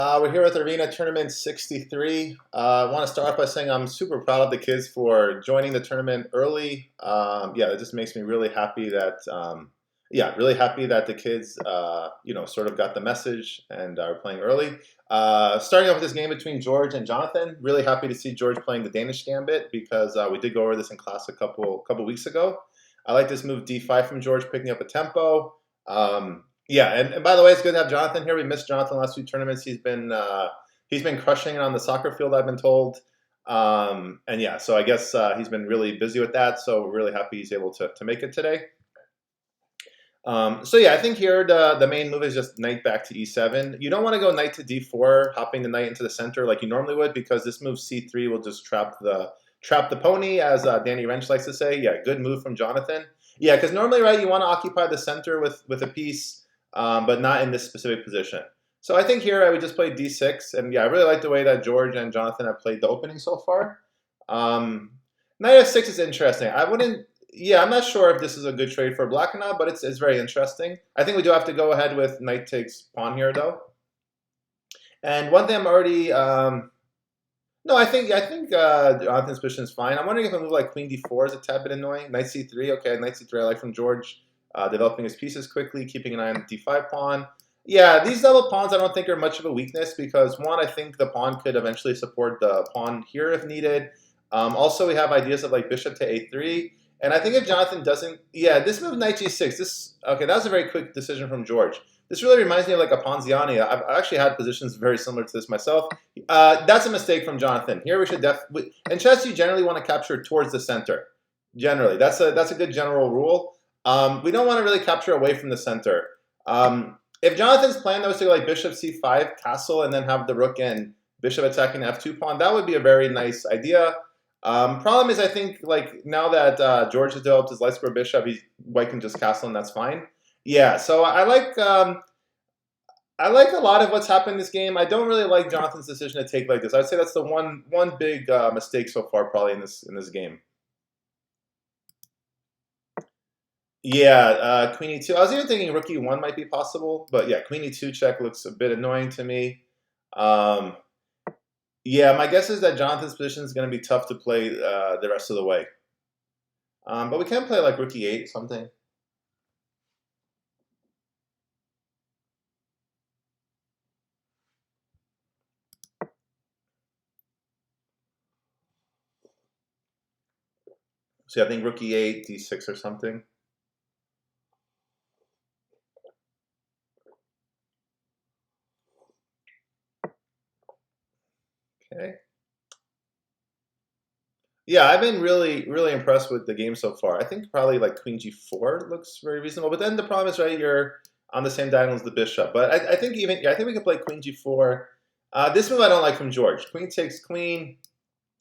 We're here with Arena Tournament 63. I want to start off by saying I'm super proud of the kids for joining the tournament early. Yeah, it just makes me really happy that, really happy that the kids, sort of got the message and are playing early. Starting off with this game between George and Jonathan, really happy to see George playing the Danish Gambit because we did go over this in class a couple weeks ago. I like this move D5 from George, picking up a tempo. Yeah, and by the way, it's good to have Jonathan here. We missed Jonathan last few tournaments. He's been crushing it on the soccer field, I've been told. And yeah, so I guess he's been really busy with that. So we're really happy he's able to make it today. So yeah, I think here the main move is just knight back to e7. You don't want to go knight to d4, hopping the knight into the center like you normally would, because this move c3 will just trap the pony, as Danny Wrench likes to say. Yeah, good move from Jonathan. Yeah, because normally, right, you want to occupy the center with a piece. But not in this specific position. So I think here I would just play d6, and yeah, I really like the way that George and Jonathan have played the opening so far. Knight f6 is interesting. I'm not sure if this is a good trade for black or not, but it's very interesting. I think we do have to go ahead with knight takes pawn here, though. And one thing I'm already, no, I think Jonathan's position is fine. I'm wondering if a move like queen d4 is a tad bit annoying. Knight c3, okay, knight c3 I like from George. Developing his pieces quickly, keeping an eye on the d5 pawn. Yeah, these double pawns I don't think are much of a weakness because, one, I think the pawn could eventually support the pawn here if needed. Also, we have ideas of like bishop to a3. And I think if Jonathan doesn't... Yeah, this move knight g6, okay, that was a very quick decision from George. This really reminds me of like a Ponziani. I've actually had positions very similar to this myself. That's a mistake from Jonathan. Here we should definitely... In chess, you generally want to capture towards the center. Generally. That's a good general rule. We don't want to really capture away from the center. If Jonathan's plan, though, is to go like bishop c5, castle, and then have the rook and bishop attacking the f2 pawn, that would be a very nice idea. Problem is, I think, like, now that George has developed his light square bishop, white can just castle, and that's fine. Yeah, so I like a lot of what's happened in this game. I don't really like Jonathan's decision to take like this. I'd say that's the one big mistake so far, probably in this game. Yeah, queen e2. I was even thinking rook e1 might be possible, but yeah, queen e2 check looks a bit annoying to me. Yeah, my guess is that Jonathan's position is going to be tough to play the rest of the way. But we can play like rook e8 something. So yeah, I think rook e8, d6 or something. Okay. Yeah, I've been really, really impressed with the game so far. I think probably like queen g4 looks very reasonable. But then the problem is, right, you're on the same diagonal as the bishop. But I think I think we could play queen g4. This move I don't like from George. Queen takes queen.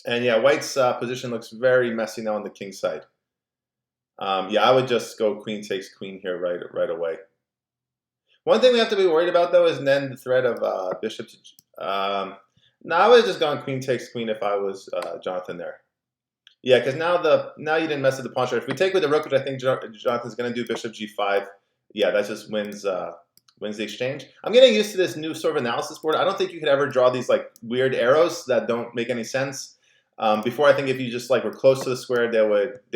And yeah, white's position looks very messy now on the king side. Yeah, I would just go queen takes queen here right away. One thing we have to be worried about, though, is then the threat of bishop to... no, I would have just gone queen takes queen if I was Jonathan there. Yeah, because now you didn't mess with the pawn structure. If we take with the rook, which I think Jonathan's going to do, bishop g5, yeah, that just wins the exchange. I'm getting used to this new sort of analysis board. I don't think you could ever draw these like weird arrows that don't make any sense. Before, I think if you just like were close to the square, they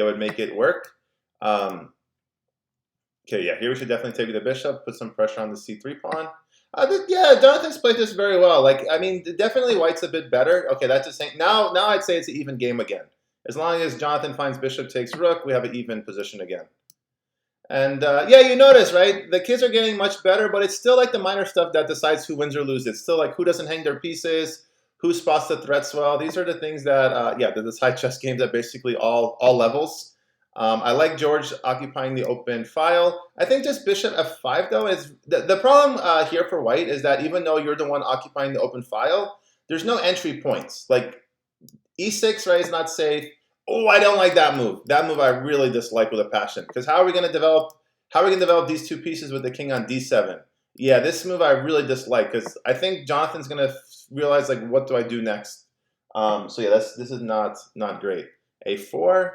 would make it work. Okay, yeah, here we should definitely take with the bishop, put some pressure on the c3 pawn. Yeah, Jonathan's played this very well. Like, I mean, definitely white's a bit better. Okay, that's just saying. Now I'd say it's an even game again. As long as Jonathan finds bishop takes rook, we have an even position again. And yeah, you notice, right? The kids are getting much better, but it's still like the minor stuff that decides who wins or loses. It's still like who doesn't hang their pieces, who spots the threats well. These are the things that, that decide chess games at basically all levels. I like George occupying the open file. I think just bishop f5, though, is the problem here for white is that even though you're the one occupying the open file, there's no entry points. Like e6, right, is not safe. Oh, I don't like that move. That move I really dislike with a passion. Because how are we going to develop these two pieces with the king on d7? Yeah, this move I really dislike because I think Jonathan's going to realize, like, what do I do next? So yeah, this is not great. a4.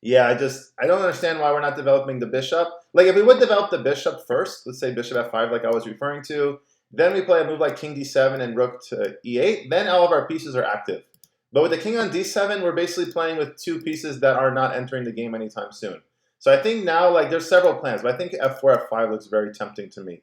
Yeah, I don't understand why we're not developing the bishop. Like, if we would develop the bishop first, let's say bishop f5 like I was referring to, Then we play a move like king d7 and rook to e8. Then all of our pieces are active. But with the king on d7, we're basically playing with two pieces that are not entering the game anytime soon. So I think now, like, there's several plans, but I think f4, f5 looks very tempting to me.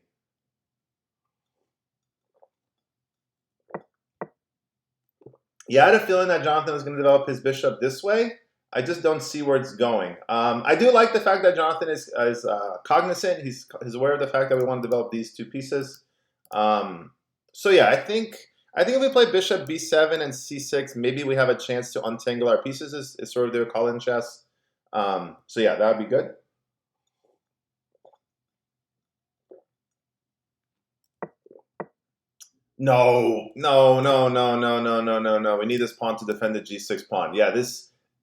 Yeah, I had a feeling that Jonathan was going to develop his bishop this way. I just don't see where it's going. I do like the fact that Jonathan is cognizant. He's aware of the fact that we want to develop these two pieces. So yeah, I think if we play bishop b7 and c6, maybe we have a chance to untangle our pieces, is sort of they would call it in chess. So yeah, that would be good. No. We need this pawn to defend the g6 pawn. Yeah,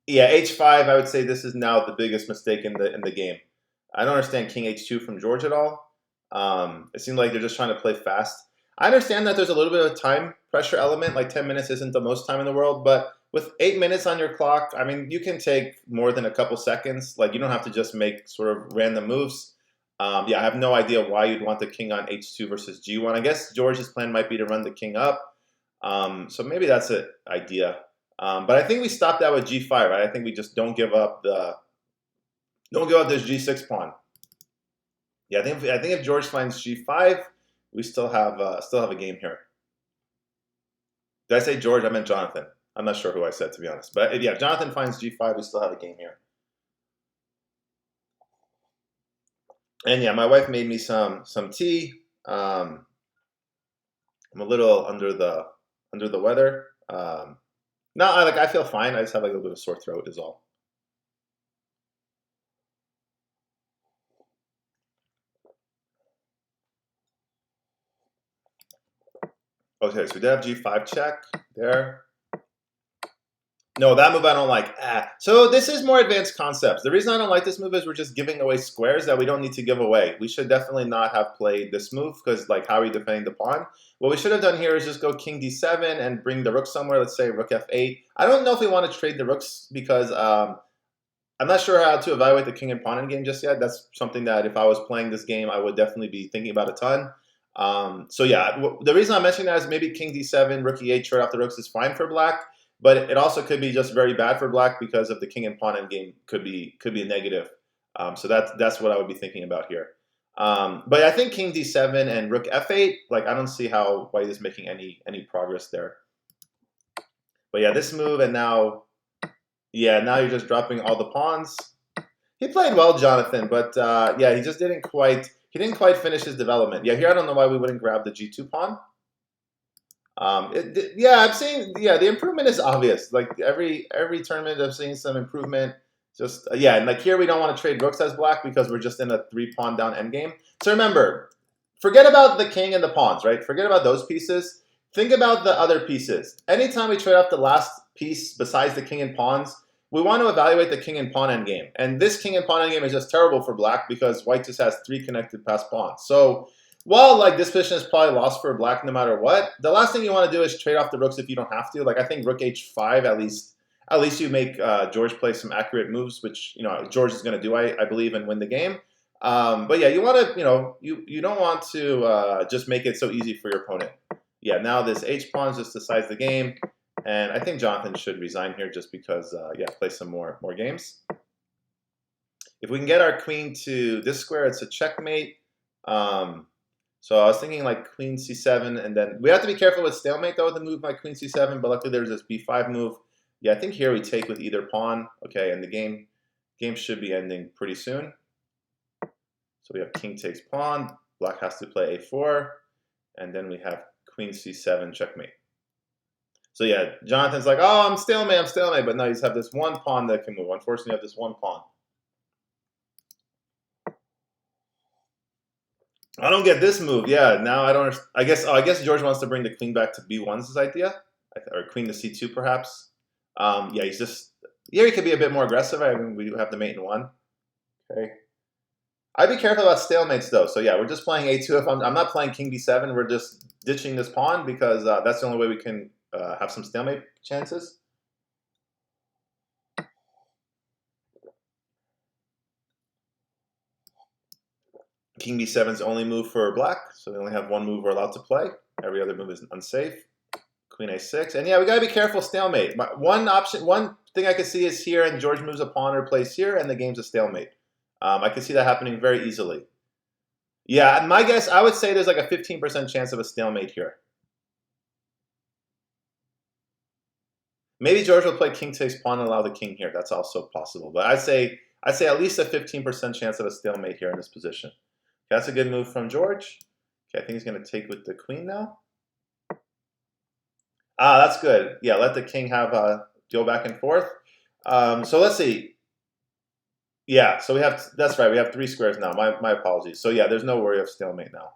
h5. I would say this is now the biggest mistake in the game. I don't understand king h2 from George at all. It seems like they're just trying to play fast. I understand that there's a little bit of a time pressure element. Like 10 minutes isn't the most time in the world, but with 8 minutes on your clock, I mean, you can take more than a couple seconds. Like, you don't have to just make sort of random moves. Yeah, I have no idea why you'd want the king on h2 versus g1. I guess George's plan might be to run the king up. So maybe that's an idea. But I think we stopped that with g5, right? I think we just don't give up this g6 pawn. Yeah, I think if George finds g5, we still have a game here. Did I say George? I meant Jonathan. I'm not sure who I said, to be honest. But yeah, if Jonathan finds g5, we still have a game here. And yeah, my wife made me some tea. I'm a little under the weather. No, I feel fine. I just have like a little bit of sore throat is all. Okay, so we did have g5 check there. No, that move I don't like. So this is more advanced concepts. The reason I don't like this move is we're just giving away squares that we don't need to give away. We should definitely not have played this move because, like, how are you defending the pawn? What we should have done here is just go king d7 and bring the rook somewhere. Let's say rook f8. I don't know if we want to trade the rooks because I'm not sure how to evaluate the king and pawn in game just yet. That's something that if I was playing this game, I would definitely be thinking about a ton. So yeah, the reason I'm mentioning that is maybe king d7, rook e8, trade off the rooks is fine for black. But it also could be just very bad for black because of the king and pawn endgame could be a negative. So that's what I would be thinking about here. But I think king d7 and rook f8, like I don't see how white is making any progress there. But yeah, this move and now you're just dropping all the pawns. He played well, Jonathan, but yeah, he just didn't quite finish his development. Yeah, here I don't know why we wouldn't grab the g2 pawn. I'm seeing, the improvement is obvious. Like every tournament, I'm seeing some improvement. Just and like here, we don't want to trade rooks as black because we're just in a 3-pawn down endgame. So remember, forget about the king and the pawns, right? Forget about those pieces. Think about the other pieces. Anytime we trade off the last piece besides the king and pawns, we want to evaluate the king and pawn endgame. And this king and pawn endgame is just terrible for black because white just has 3 connected passed pawns. So while like this position is probably lost for black no matter what, the last thing you want to do is trade off the rooks if you don't have to. Like I think rook h5 at least you make George play some accurate moves, which George is going to do, I believe, and win the game. But yeah, you want to you don't want to just make it so easy for your opponent. Yeah, now this h pawn just decides the game, and I think Jonathan should resign here just because play some more games. If we can get our queen to this square, it's a checkmate. So I was thinking like queen c7, and then we have to be careful with stalemate though with the move like queen c7, but luckily there's this b5 move. Yeah, I think here we take with either pawn. Okay, and the game should be ending pretty soon. So we have king takes pawn, black has to play a4, and then we have queen c7 checkmate. So yeah, Jonathan's like, oh, I'm stalemate, but no, you just have this one pawn that can move. Unfortunately, you have this one pawn. I don't get this move. Yeah, now I don't. I guess George wants to bring the queen back to b1 is his idea, or queen to c2 perhaps. Yeah, he's just he could be a bit more aggressive. I mean, we have the mate in 1. Okay, I'd be careful about stalemates though. So yeah, we're just playing a2. If I'm not playing king b7, we're just ditching this pawn because that's the only way we can have some stalemate chances. King b7 is only move for black, so they only have one move we're allowed to play. Every other move is unsafe. Queen a6, and yeah, we gotta be careful. Stalemate. One thing I could see is here, and George moves a pawn or plays here, and the game's a stalemate. I can see that happening very easily. Yeah, my guess, I would say there's like a 15% chance of a stalemate here. Maybe George will play king takes pawn and allow the king here. That's also possible, but I'd say at least a 15% chance of a stalemate here in this position. Okay, that's a good move from George. Okay, I think he's going to take with the queen now. Ah, that's good. Yeah, let the king have go back and forth. So let's see. Yeah, so we have, that's right, we have 3 squares now. My apologies. So yeah, there's no worry of stalemate now.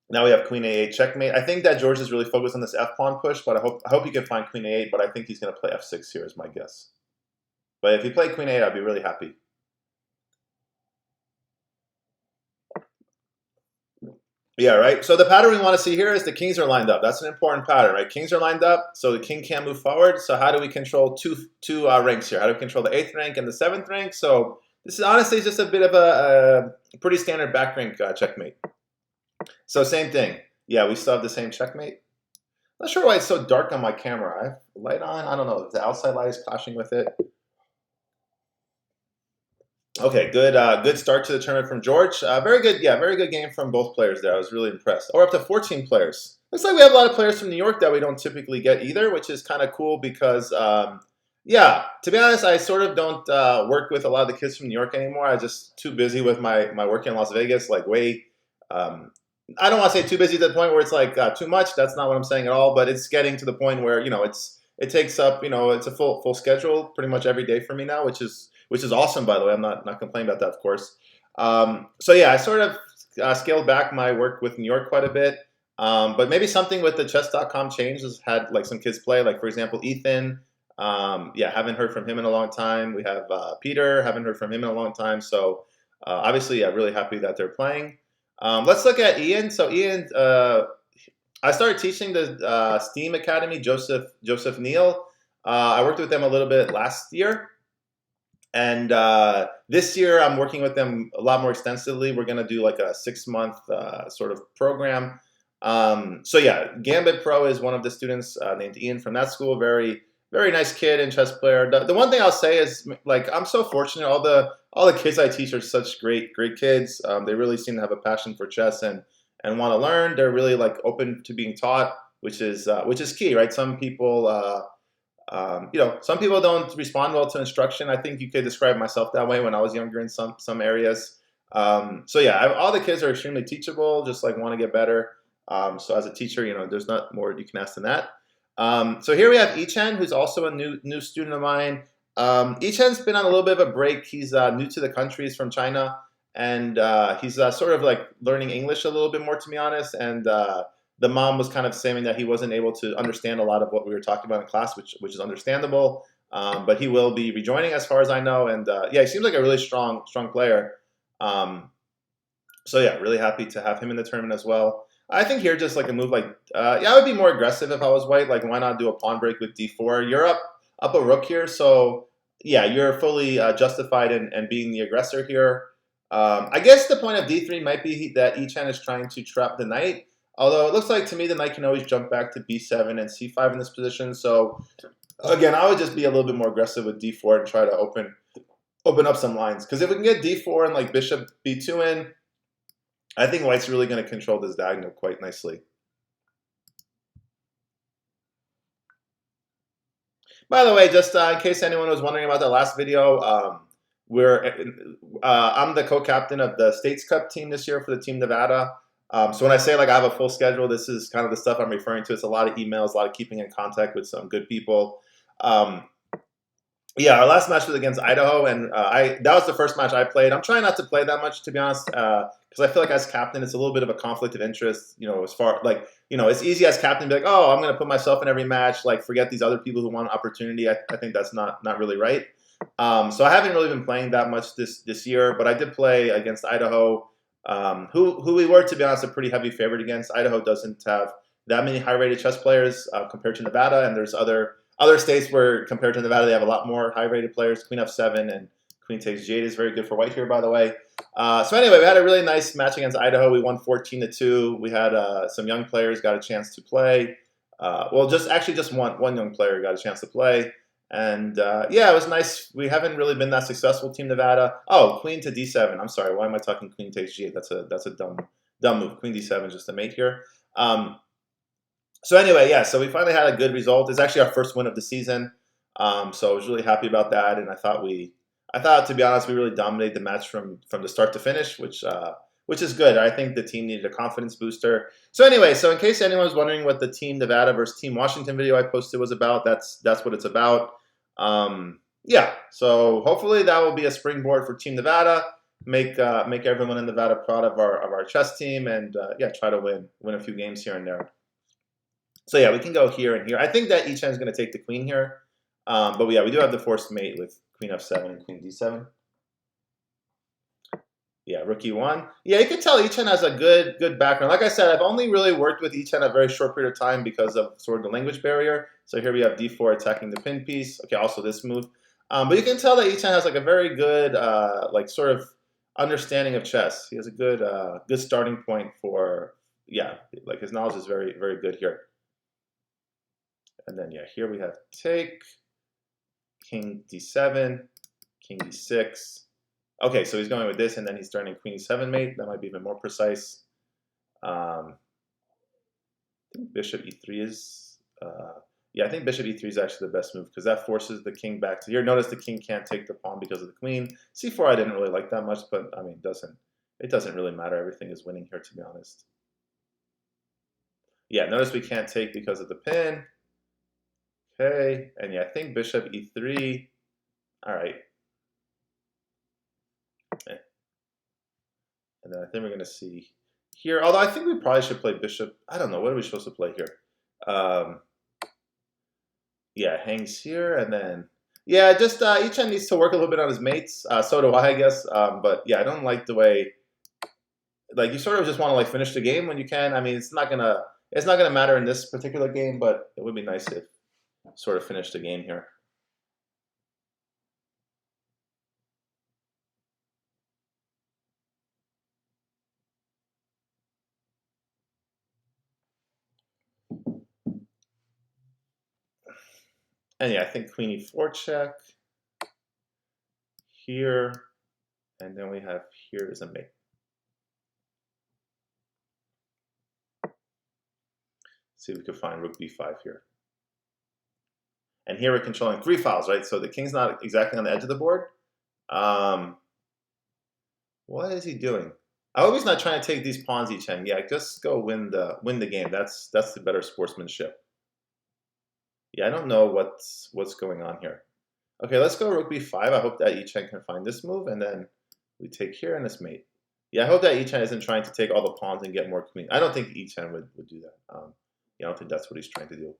Now we have queen a8 checkmate. I think that George is really focused on this f-pawn push, but I hope he can find queen a8, but I think he's going to play f6 here is my guess. But if he played queen a8, I'd be really happy. Yeah, right. So the pattern we want to see here is the kings are lined up. That's an important pattern, right? Kings are lined up, so the king can't move forward. So how do we control two ranks here? How do we control the 8th rank and the 7th rank? So this is honestly just a bit of a pretty standard back rank checkmate. So same thing. Yeah, we still have the same checkmate. Not sure why it's so dark on my camera. I have light on. I don't know. The outside light is clashing with it. Okay, good start to the tournament from George. Very good, yeah, very good game from both players there. I was really impressed. We're up to 14 players. Looks like we have a lot of players from New York that we don't typically get either, which is kind of cool because, yeah, to be honest, I sort of don't work with a lot of the kids from New York anymore. I'm just too busy with my work in Las Vegas, like way, I don't want to say too busy to the point where it's like too much. That's not what I'm saying at all, but it's getting to the point where, it takes up, it's a full schedule pretty much every day for me now, which is awesome, by the way. I'm not complaining about that, of course. So yeah, I sort of scaled back my work with New York quite a bit. But maybe something with the chess.com change has had like some kids play, like for example, Ethan. Yeah, haven't heard from him in a long time. We have Peter, haven't heard from him in a long time. So obviously, yeah, really happy that they're playing. Let's look at Ian. So Ian, I started teaching the Steam Academy, Joseph Neal. I worked with them a little bit last year. And this year, I'm working with them a lot more extensively. We're going to do like a 6-month sort of program. So yeah, Gambit Pro is one of the students named Ian from that school. Very, very nice kid and chess player. The one thing I'll say is, like, I'm so fortunate. All the kids I teach are such great kids. They really seem to have a passion for chess and want to learn. They're really like open to being taught, which is key, right? Some people. Some people don't respond well to instruction. I think you could describe myself that way when I was younger in some areas. So yeah, all the kids are extremely teachable, just like want to get better. So as a teacher, there's not more you can ask than that. So here we have Yichen, who's also a new student of mine. Yichen's been on a little bit of a break. He's new to the country. He's from China, and he's sort of like learning English a little bit more, to be honest. And the mom was kind of saying that he wasn't able to understand a lot of what we were talking about in class, which is understandable. But he will be rejoining, as far as I know. And yeah, he seems like a really strong player. So yeah, really happy to have him in the tournament as well. I think here just like a move like, yeah, I would be more aggressive if I was white. Like, why not do a pawn break with d4? You're up a rook here, so yeah, you're fully justified in being the aggressor here. I guess the point of d3 might be that Yichen is trying to trap the knight. Although it looks like to me the knight can always jump back to b7 and c5 in this position. So again, I would just be a little bit more aggressive with d4 and try to open up some lines. Because if we can get d4 and like bishop b2 in, I think white's really going to control this diagonal quite nicely. By the way, just in case anyone was wondering about the last video, I'm the co-captain of the States Cup team this year for the Team Nevada. So when I say like I have a full schedule, this is kind of the stuff I'm referring to. It's a lot of emails, a lot of keeping in contact with some good people. Yeah, our last match was against Idaho, and that was the first match I played. I'm trying not to play that much, to be honest, because I feel like as captain, it's a little bit of a conflict of interest. As far like it's easy as captain to be like, oh, I'm going to put myself in every match, like forget these other people who want an opportunity. I think that's not really right. So I haven't really been playing that much this year, but I did play against Idaho. Who we were, to be honest, a pretty heavy favorite against. Idaho doesn't have that many high-rated chess players compared to Nevada, and there's other states where compared to Nevada they have a lot more high-rated players. Queen f7 and Queen takes G8 is very good for white here, by the way. So anyway, we had a really nice match against Idaho. We won 14-2. We had some young players got a chance to play. Well, just one young player got a chance to play. And yeah, it was nice. We haven't really been that successful, Team Nevada. Oh, Queen to D7. I'm sorry. Why am I talking Queen takes G8? That's a dumb move. Queen D7 is just a mate here. So anyway, yeah. So we finally had a good result. It's actually our first win of the season. So I was really happy about that, and I thought, to be honest, we really dominated the match from the start to finish, which is good. I think the team needed a confidence booster. So anyway, so in case anyone was wondering what the Team Nevada versus Team Washington video I posted was about, that's what it's about. Yeah. So hopefully that will be a springboard for Team Nevada. Make everyone in Nevada proud of our chess team, and yeah, try to win a few games here and there. So yeah, we can go here and here. I think that Yichen is going to take the queen here. But yeah, we do have the forced mate with Queen F7 and Queen D7. Yeah, Rook E1. Yeah, you can tell Yichen has a good background. Like I said, I've only really worked with Yichen a very short period of time because of sort of the language barrier. So here we have D4 attacking the pin piece. Okay, also this move. But you can tell that Yichen has like a very good like sort of understanding of chess. He has a good starting point for, yeah, like his knowledge is very, very good here. And then yeah, here we have take. King D7, King D6. Okay, so he's going with this, and then he's turning Queen E7 mate. That might be even more precise. I think Bishop E3 is... yeah, I think Bishop E3 is actually the best move, because that forces the king back to here. Notice the king can't take the pawn because of the queen. C4 I didn't really like that much, but I mean, it doesn't really matter. Everything is winning here, to be honest. Yeah, notice we can't take because of the pin. Okay, and yeah, I think Bishop E3. All right. Okay. And then I think we're going to see here, although I think we probably should play Bishop. I don't know, what are we supposed to play here? Yeah, hangs here, and then, yeah, just Yichen needs to work a little bit on his mates. So do I guess. But yeah, I don't like the way, like, you sort of just want to like finish the game when you can. I mean, it's not gonna matter in this particular game, but it would be nice if sort of finish the game here. And yeah, I think Queen E4 check here, and then we have here is a mate. See if we can find Rook B5 here. And here we're controlling 3 files, right? So the king's not exactly on the edge of the board. What is he doing? I hope he's not trying to take these pawns, Yichen. Yeah, just go win the game. That's the better sportsmanship. Yeah, I don't know what's going on here. Okay, let's go Rook B5. I hope that Yichen can find this move, and then we take here and this mate. Yeah, I hope that Yichen isn't trying to take all the pawns and get more queen. I don't think Yichen would do that. Yeah, I don't think that's what he's trying to do.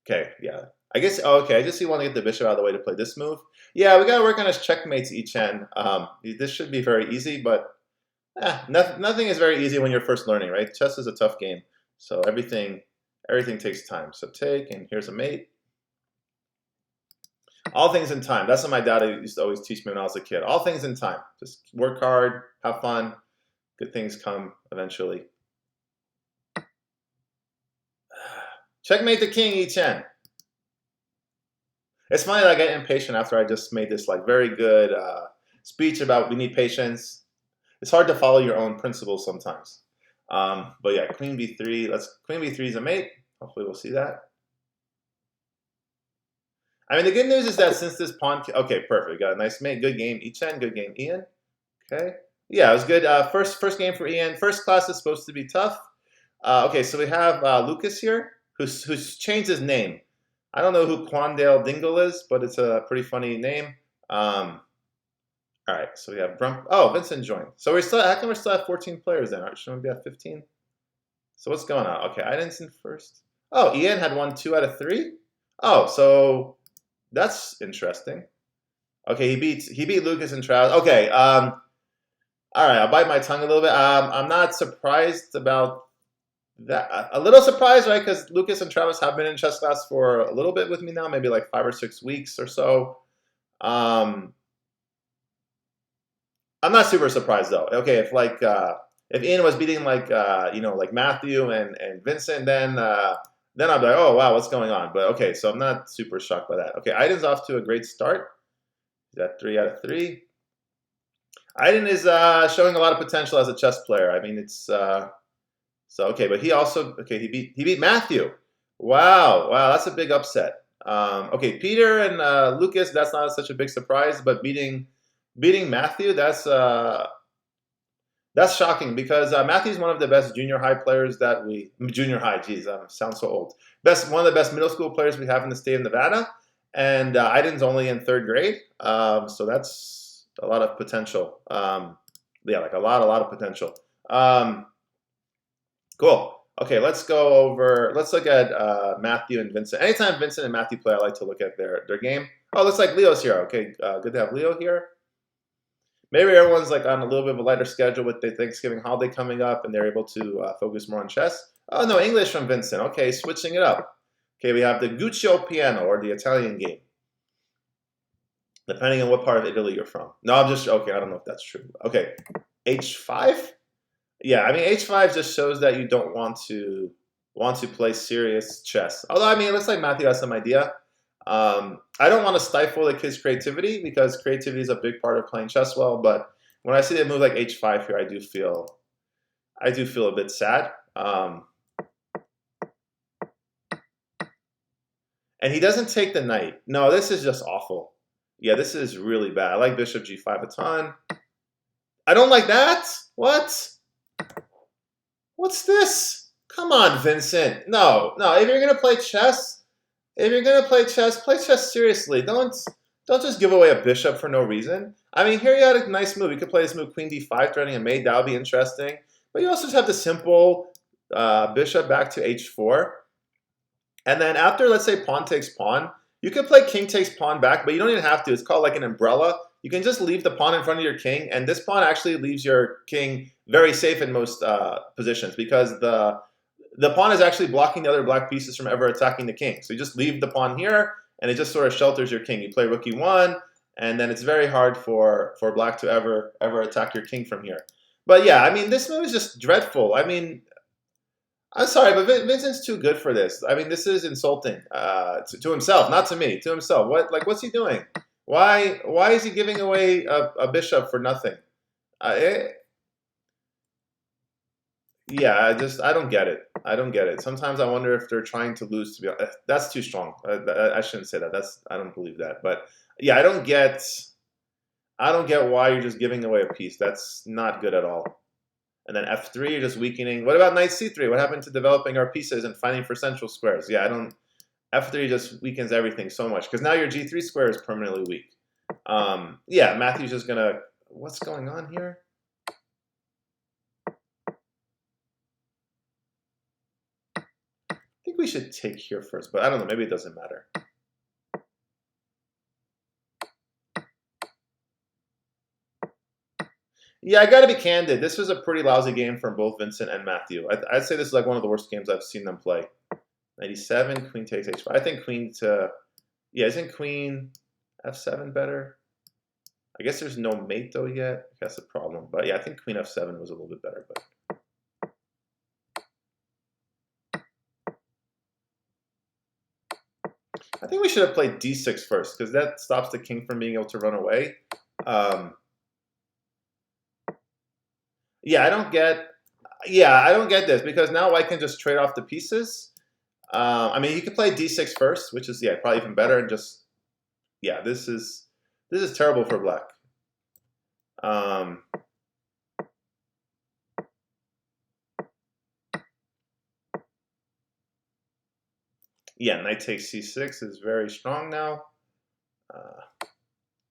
Okay, yeah. I guess, okay, I just want to get the bishop out of the way to play this move. Yeah, we got to work on his checkmates, Yichen. This should be very easy, but nothing is very easy when you're first learning, right? Chess is a tough game, so everything takes time. So take, and here's a mate. All things in time. That's what my dad used to always teach me when I was a kid. All things in time. Just work hard, have fun. Good things come eventually. Checkmate the king, Yichen. It's funny that I get impatient after I just made this like very good speech about we need patience. It's hard to follow your own principles sometimes. But yeah, Queen B3. Queen B3 is a mate. Hopefully we'll see that. I mean, the good news is that since this pawn, okay, perfect. Got a nice mate. Good game, Yichen. Good game, Ian. Okay. Yeah, it was good. First game for Ian. First class is supposed to be tough. Okay, so we have Lucas here, who's changed his name. I don't know who Quandale Dingle is, but it's a pretty funny name. All right, so we have Vincent joined. So how come we still have 14 players then? Shouldn't we be at 15? So what's going on? Okay, Idenson first. Oh, Ian had won 2 out of 3. Oh, so that's interesting. Okay, he beat Lucas and Travis. Okay, all right, I'll bite my tongue a little bit. I'm not surprised about that. A little surprised, right? Because Lucas and Travis have been in chess class for a little bit with me now, maybe like 5 or 6 weeks or so. I'm not super surprised though. Okay, if Ian was beating like like Matthew and Vincent, then I'd be like, oh wow, what's going on? But okay, so I'm not super shocked by that. Okay, Aiden's off to a great start. He's at 3 out of 3. Aiden is showing a lot of potential as a chess player. I mean, it's so okay, but he also he beat Matthew. Wow, wow, that's a big upset. Okay, Peter and Lucas, that's not such a big surprise, but beating Matthew, that's shocking because Matthew's one of the best junior high players that junior high. Geez, I sound so old. One of the best middle school players we have in the state of Nevada, and Aiden's only in 3rd grade, so that's a lot of potential. Yeah, like a lot of potential. Cool. Okay, let's look at Matthew and Vincent. Anytime Vincent and Matthew play, I like to look at their game. Oh, looks like Leo's here. Okay, good to have Leo here. Maybe everyone's like on a little bit of a lighter schedule with the Thanksgiving holiday coming up, and they're able to focus more on chess. Oh no, English from Vincent. Okay, switching it up. Okay, we have the Guccio piano, or the Italian game, depending on what part of Italy you're from. No, I'm just okay. I don't know if that's true. Okay, H5. Yeah, I mean H5 just shows that you don't want to play serious chess. Although I mean, it looks like Matthew has some idea. I don't want to stifle the kid's creativity because creativity is a big part of playing chess well. But when I see they move like H5 here, I do feel a bit sad. And he doesn't take the knight. No, this is just awful. Yeah, this is really bad. I like Bishop G5 a ton. I don't like that. What? What's this? Come on, Vincent. No. If you're gonna play chess, play chess seriously. Don't just give away a bishop for no reason. I mean, here you had a nice move. You could play this move, Queen D5, threatening a mate. That would be interesting. But you also just have the simple bishop back to H4. And then after, let's say, pawn takes pawn, you could play king takes pawn back, but you don't even have to. It's called like an umbrella. You can just leave the pawn in front of your king, and this pawn actually leaves your king very safe in most positions because the pawn is actually blocking the other black pieces from ever attacking the king. So you just leave the pawn here, and it just sort of shelters your king. You play rook e1, and then it's very hard for black to ever attack your king from here. But yeah, I mean, this move is just dreadful. I mean, I'm sorry, but Vincent's too good for this. I mean, this is insulting to himself, not to me, to himself. What's he doing? Why is he giving away a bishop for nothing? Yeah, I don't get it. I don't get it. Sometimes I wonder if they're trying to lose. To be honest, that's too strong. I shouldn't say that. I don't believe that. But yeah, I don't get why you're just giving away a piece. That's not good at all. And then F3, you're just weakening. What about Knight C3? What happened to developing our pieces and fighting for central squares? Yeah, F3 just weakens everything so much because now your G3 square is permanently weak. Yeah, Matthew's just gonna. What's going on here? I think we should take here first, but I don't know. Maybe it doesn't matter. Yeah, I got to be candid. This was a pretty lousy game from both Vincent and Matthew. I'd say this is like one of the worst games I've seen them play. 97, queen takes h5. I think queen to, yeah, isn't queen f7 better? I guess there's no mate though yet. That's a problem. But yeah, I think queen f7 was a little bit better. But I think we should have played d6 first because that stops the king from being able to run away. Yeah, I don't get this because now white can just trade off the pieces. I mean, you could play d6 first, which is probably even better, and just this is terrible for black. Yeah, knight takes c6 is very strong now.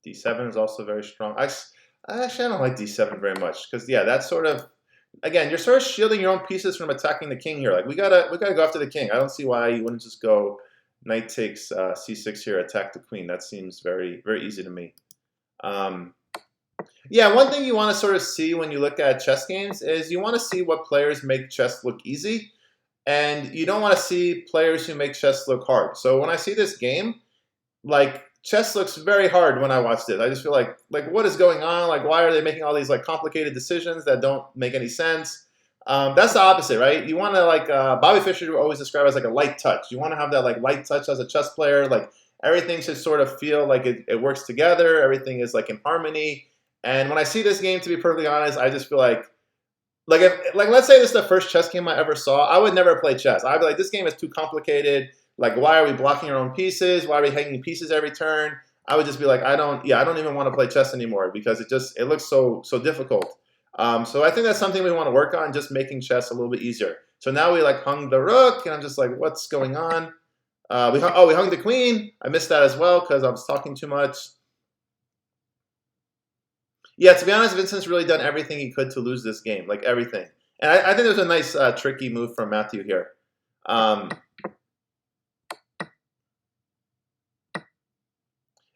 D7 is also very strong. Actually, I don't like d7 very much because that's sort of, again, you're sort of shielding your own pieces from attacking the king here. Like we gotta go after the king. I don't see why you wouldn't just go knight takes c6 here, attack the queen. That seems very easy to me. Yeah, one thing you want to sort of see when you look at chess games is you want to see what players make chess look easy, and you don't want to see players who make chess look hard. So when I see this game, like chess looks very hard when I watch this. I just feel like what is going on? Like why are they making all these like complicated decisions that don't make any sense? That's the opposite, right? You want to like Bobby Fischer always describe as like a light touch. You want to have that like light touch as a chess player. Like everything should sort of feel like it works together. Everything is like in harmony. And when I see this game, to be perfectly honest, I just feel like if let's say this is the first chess game I ever saw, I would never play chess. I'd be like, this game is too complicated. Like, why are we blocking our own pieces? Why are we hanging pieces every turn? I would just be like, I don't even want to play chess anymore because it looks so difficult. So I think that's something we want to work on, just making chess a little bit easier. So now we like hung the rook, and I'm just like, what's going on? We hung the queen. I missed that as well because I was talking too much. Yeah, to be honest, Vincent's really done everything he could to lose this game, like everything. And I think there's a nice tricky move from Matthew here.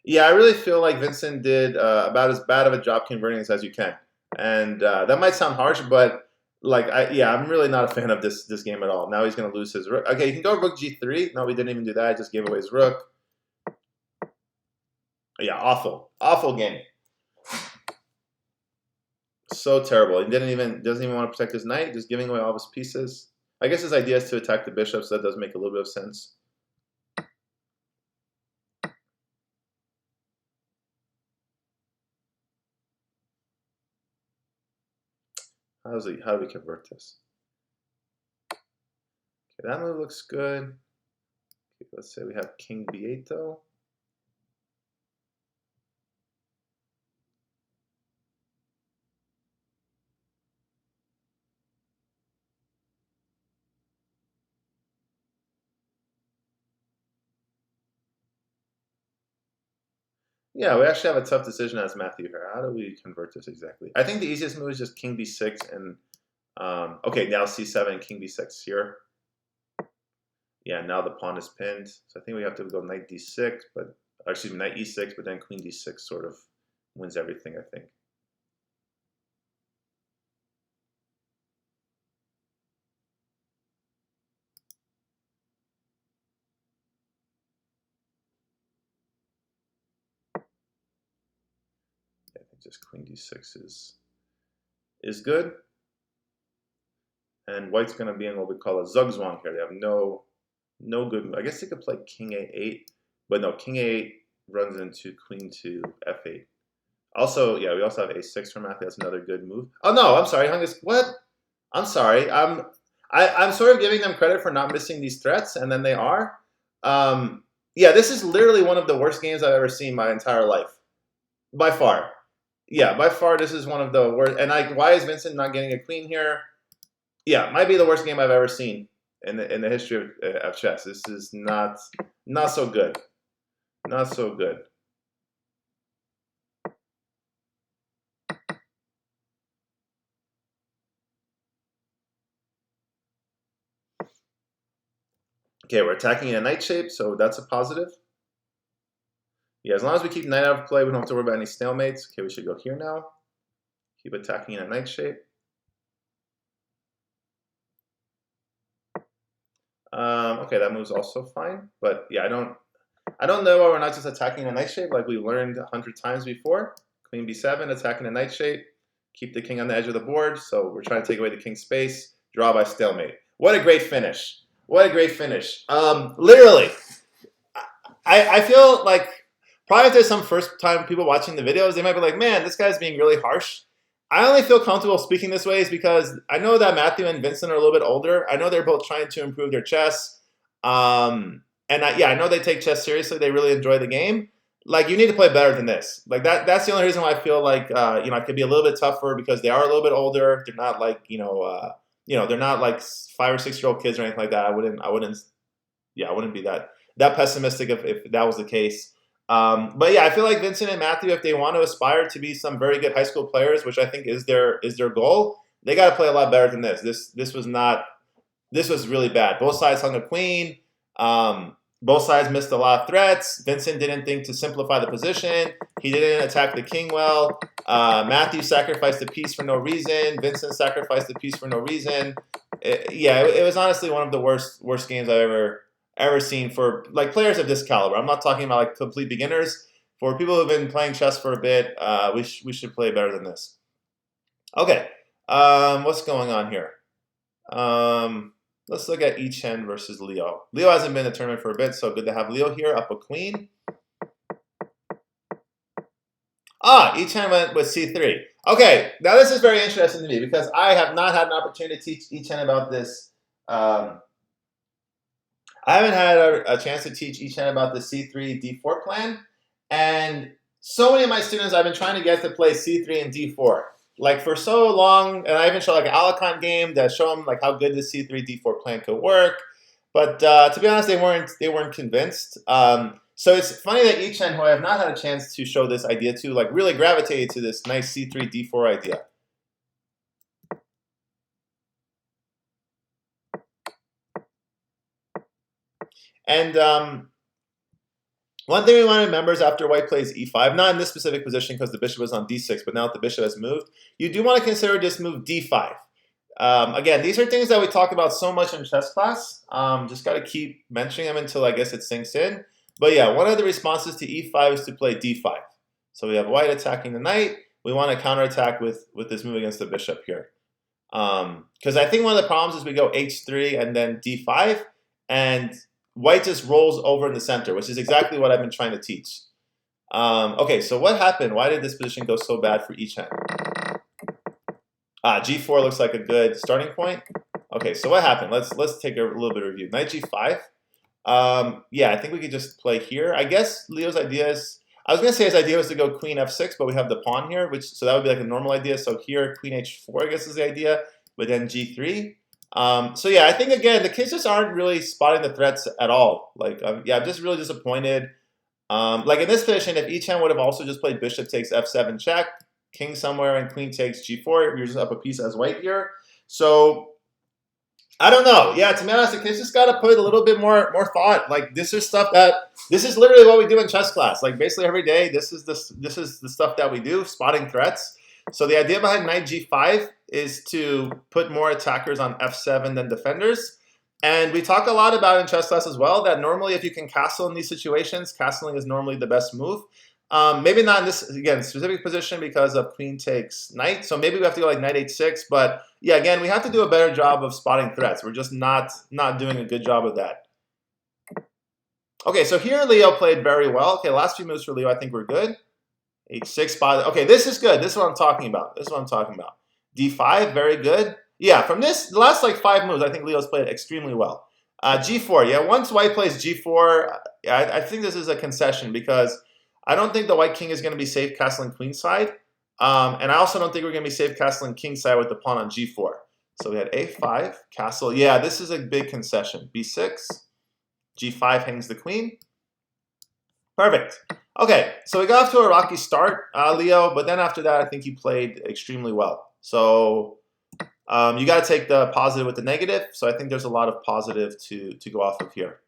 Yeah, I really feel like Vincent did about as bad of a job converting this as you can. And that might sound harsh, but like, I'm really not a fan of this game at all. Now he's going to lose his rook. Okay, you can go rook g3. No, we didn't even do that. I just gave away his rook. Yeah, awful game. So terrible. He doesn't even want to protect his knight, just giving away all of his pieces. I guess his idea is to attack the bishop, so that does make a little bit of sense. How do we convert this? Okay, that move looks good. Okay, let's say we have king b8 though. Yeah, we actually have a tough decision as Matthew here. How do we convert this exactly? I think the easiest move is just king b6 and okay, now c7, king b6 here. Yeah, now the pawn is pinned. So I think we have to go knight d6, but excuse me, knight e6, but then queen d6 sort of wins everything, I think. I think just queen d6 is good. And white's going to be in what we call a zugzwang here. They have no good. I guess they could play king a8, but no, king a8 runs into queen to f8. Also, yeah, we also have a6 from Matthew. That's another good move. Oh no, I'm sorry, hung this. What? I'm sorry. I'm sort of giving them credit for not missing these threats, and then they are. Yeah, this is literally one of the worst games I've ever seen my entire life, by far. Yeah, by far, this is one of the worst. And why is Vincent not getting a queen here? Yeah, might be the worst game I've ever seen in the history of chess. This is not so good. Not so good. Okay, we're attacking in a knight shape, so that's a positive. Yeah, as long as we keep knight out of play, we don't have to worry about any stalemates. Okay, we should go here now. Keep attacking in a knight shape. Okay, that move's also fine. But yeah, I don't know why we're not just attacking a knight shape like we learned 100 times before. Queen b7, attacking a knight shape. Keep the king on the edge of the board. So we're trying to take away the king's space. Draw by stalemate. What a great finish. What a great finish. Literally, I feel like probably if there's some first time people watching the videos, they might be like, man, this guy's being really harsh. I only feel comfortable speaking this way is because I know that Matthew and Vincent are a little bit older. I know they're both trying to improve their chess. And I know they take chess seriously. They really enjoy the game. Like, you need to play better than this. Like, that's the only reason why I feel like, it could be a little bit tougher because they are a little bit older. They're not like, they're not like 5 or 6 year old kids or anything like that. I wouldn't be that pessimistic if that was the case. But yeah, I feel like Vincent and Matthew, if they want to aspire to be some very good high school players, which I think is their goal, they got to play a lot better than this. This was really bad. Both sides hung a queen. Both sides missed a lot of threats. Vincent didn't think to simplify the position. He didn't attack the king well. Matthew sacrificed a piece for no reason. Vincent sacrificed a piece for no reason. It was honestly one of the worst games I've ever seen for like players of this caliber. I'm not talking about like complete beginners. For people who've been playing chess for a bit, we should play better than this. Okay, what's going on here? Let's look at Yichen versus Leo. Leo hasn't been in the tournament for a bit, so good to have Leo here. Up a queen. Yichen went with c3. Okay, now this is very interesting to me because I have not had an opportunity to teach Yichen about this. I haven't had a chance to teach Yichen about the c3 d4 plan, and so many of my students I've been trying to get to play c3 and d4. Like for so long, and I even showed like an Alicante game that showed them like how good the c3 d4 plan could work. But to be honest, they weren't convinced. So it's funny that Yichen, who I have not had a chance to show this idea to, like really gravitated to this nice c3 d4 idea. And one thing we want to remember is after white plays e5, not in this specific position because the bishop was on d6, but now that the bishop has moved, you do want to consider this move d5. Again, these are things that we talk about so much in chess class. Just got to keep mentioning them until I guess it sinks in. But yeah, one of the responses to e5 is to play d5. So we have white attacking the knight. We want to counterattack with this move against the bishop here. Because I think one of the problems is we go h3 and then d5, and white just rolls over in the center, which is exactly what I've been trying to teach. Okay, so what happened? Why did this position go so bad for Yichen? G4 looks like a good starting point. Okay, so what happened? Let's take a little bit of review. Knight G5. Yeah, I think we could just play here. I guess Leo's idea is, I was gonna say his idea was to go Queen F6, but we have the pawn here, so that would be like a normal idea. So here, Queen H4, I guess is the idea, but then G3. So yeah, I think again the kids just aren't really spotting the threats at all. Like, yeah, I'm just really disappointed. Like in this position, if Yichen would have also just played bishop takes F7 check, king somewhere, and queen takes G4, you're just up a piece as white here. So I don't know. Yeah, to be honest, the kids just got to put a little bit more thought. Like this is literally what we do in chess class. Like basically every day, this is the stuff that we do, spotting threats. So the idea behind knight G5 is to put more attackers on F7 than defenders. And we talk a lot about in chess class as well that normally if you can castle in these situations, castling is normally the best move. Maybe not in this, again, specific position because of queen takes knight. So maybe we have to go like knight h6. But yeah, again, we have to do a better job of spotting threats. We're just not doing a good job of that. Okay, so here Leo played very well. Okay, last few moves for Leo I think were good. H6 spot. Okay, this is good. This is what I'm talking about. D5, very good. Yeah, from the last like 5 moves, I think Leo's played extremely well. G4, yeah, once white plays G4, I think this is a concession because I don't think the white king is going to be safe castling queenside. And I also don't think we're going to be safe castling kingside with the pawn on G4. So we had A5, castle. Yeah, this is a big concession. B6, G5 hangs the queen. Perfect. Okay, so we got off to a rocky start, Leo, but then after that, I think he played extremely well. So you got to take the positive with the negative. So I think there's a lot of positive to go off of here.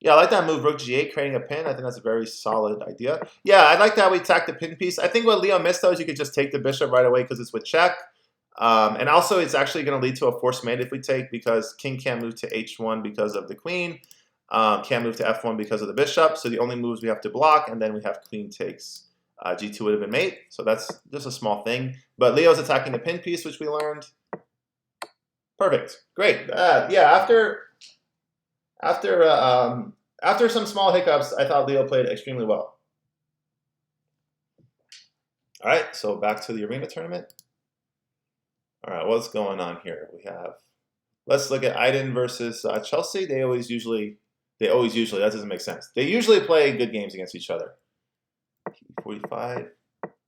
Yeah, I like that move, rook g8, creating a pin. I think that's a very solid idea. Yeah, I like that we attack the pin piece. I think what Leo missed, though, is you could just take the bishop right away because it's with check. And also, it's actually going to lead to a forced mate if we take because king can't move to h1 because of the queen. Can't move to f1 because of the bishop. So the only moves we have to block, and then we have queen takes g2 would have been mate. So that's just a small thing. But Leo's attacking the pin piece, which we learned. Perfect. Great. Yeah, after some small hiccups, I thought Leo played extremely well. All right, so back to the arena tournament. All right, what's going on here? Let's look at Aiden versus Chelsea. They always usually, that doesn't make sense. They usually play good games against each other. 45.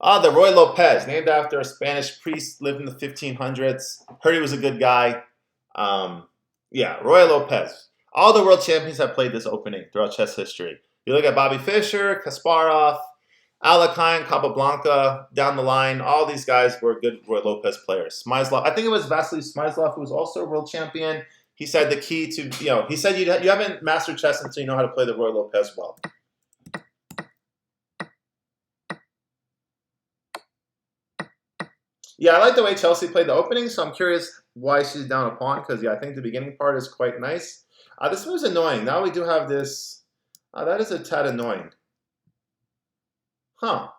The Roy Lopez, named after a Spanish priest, lived in the 1500s. Heard he was a good guy. Yeah, Roy Lopez. All the world champions have played this opening throughout chess history. You look at Bobby Fischer, Kasparov, Alekhine, Capablanca, down the line. All these guys were good Roy Lopez players. Smyslov, I think it was Vasily Smyslov who was also a world champion. He said the key to, he said you haven't mastered chess until you know how to play the Roy Lopez well. Yeah, I like the way Chelsea played the opening, so I'm curious why she's down a pawn, because, yeah, I think the beginning part is quite nice. This move's annoying. Now we do have this. That is a tad annoying. Huh.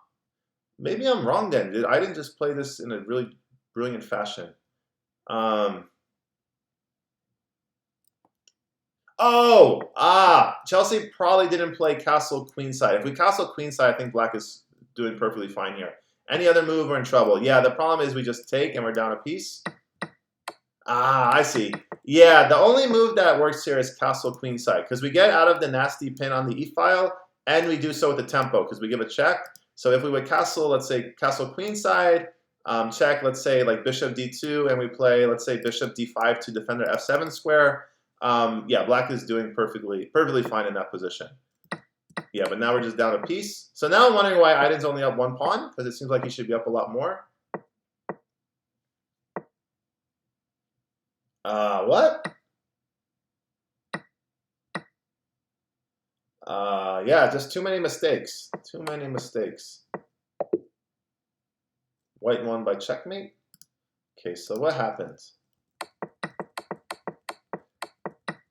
Maybe I'm wrong then. I didn't just play this in a really brilliant fashion. Um, Chelsea probably didn't play castle queenside. If we castle queenside, I think black is doing perfectly fine here. Any other move, we're in trouble. Yeah, the problem is we just take and we're down a piece. I see. Yeah, the only move that works here is castle queenside, because we get out of the nasty pin on the e-file, and we do so with the tempo, because we give a check. So if we would castle, let's say castle queenside, check, let's say like bishop d2, and we play, let's say bishop d5 to defend our f7 square. Yeah, black is doing perfectly fine in that position. Yeah, but now we're just down a piece. So now I'm wondering why Aiden's only up one pawn, because it seems like he should be up a lot more. What? Yeah, just too many mistakes. Too many mistakes. White won by checkmate. Okay, so what happens?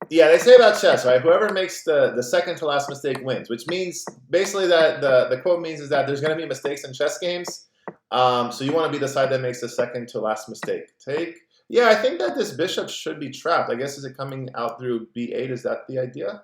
Yeah, they say about chess, right? Whoever makes the second to last mistake wins, which means basically that the quote means is that there's going to be mistakes in chess games. So you want to be the side that makes the second to last mistake. Take. Yeah, I think that this bishop should be trapped. I guess is it coming out through b8? Is that the idea?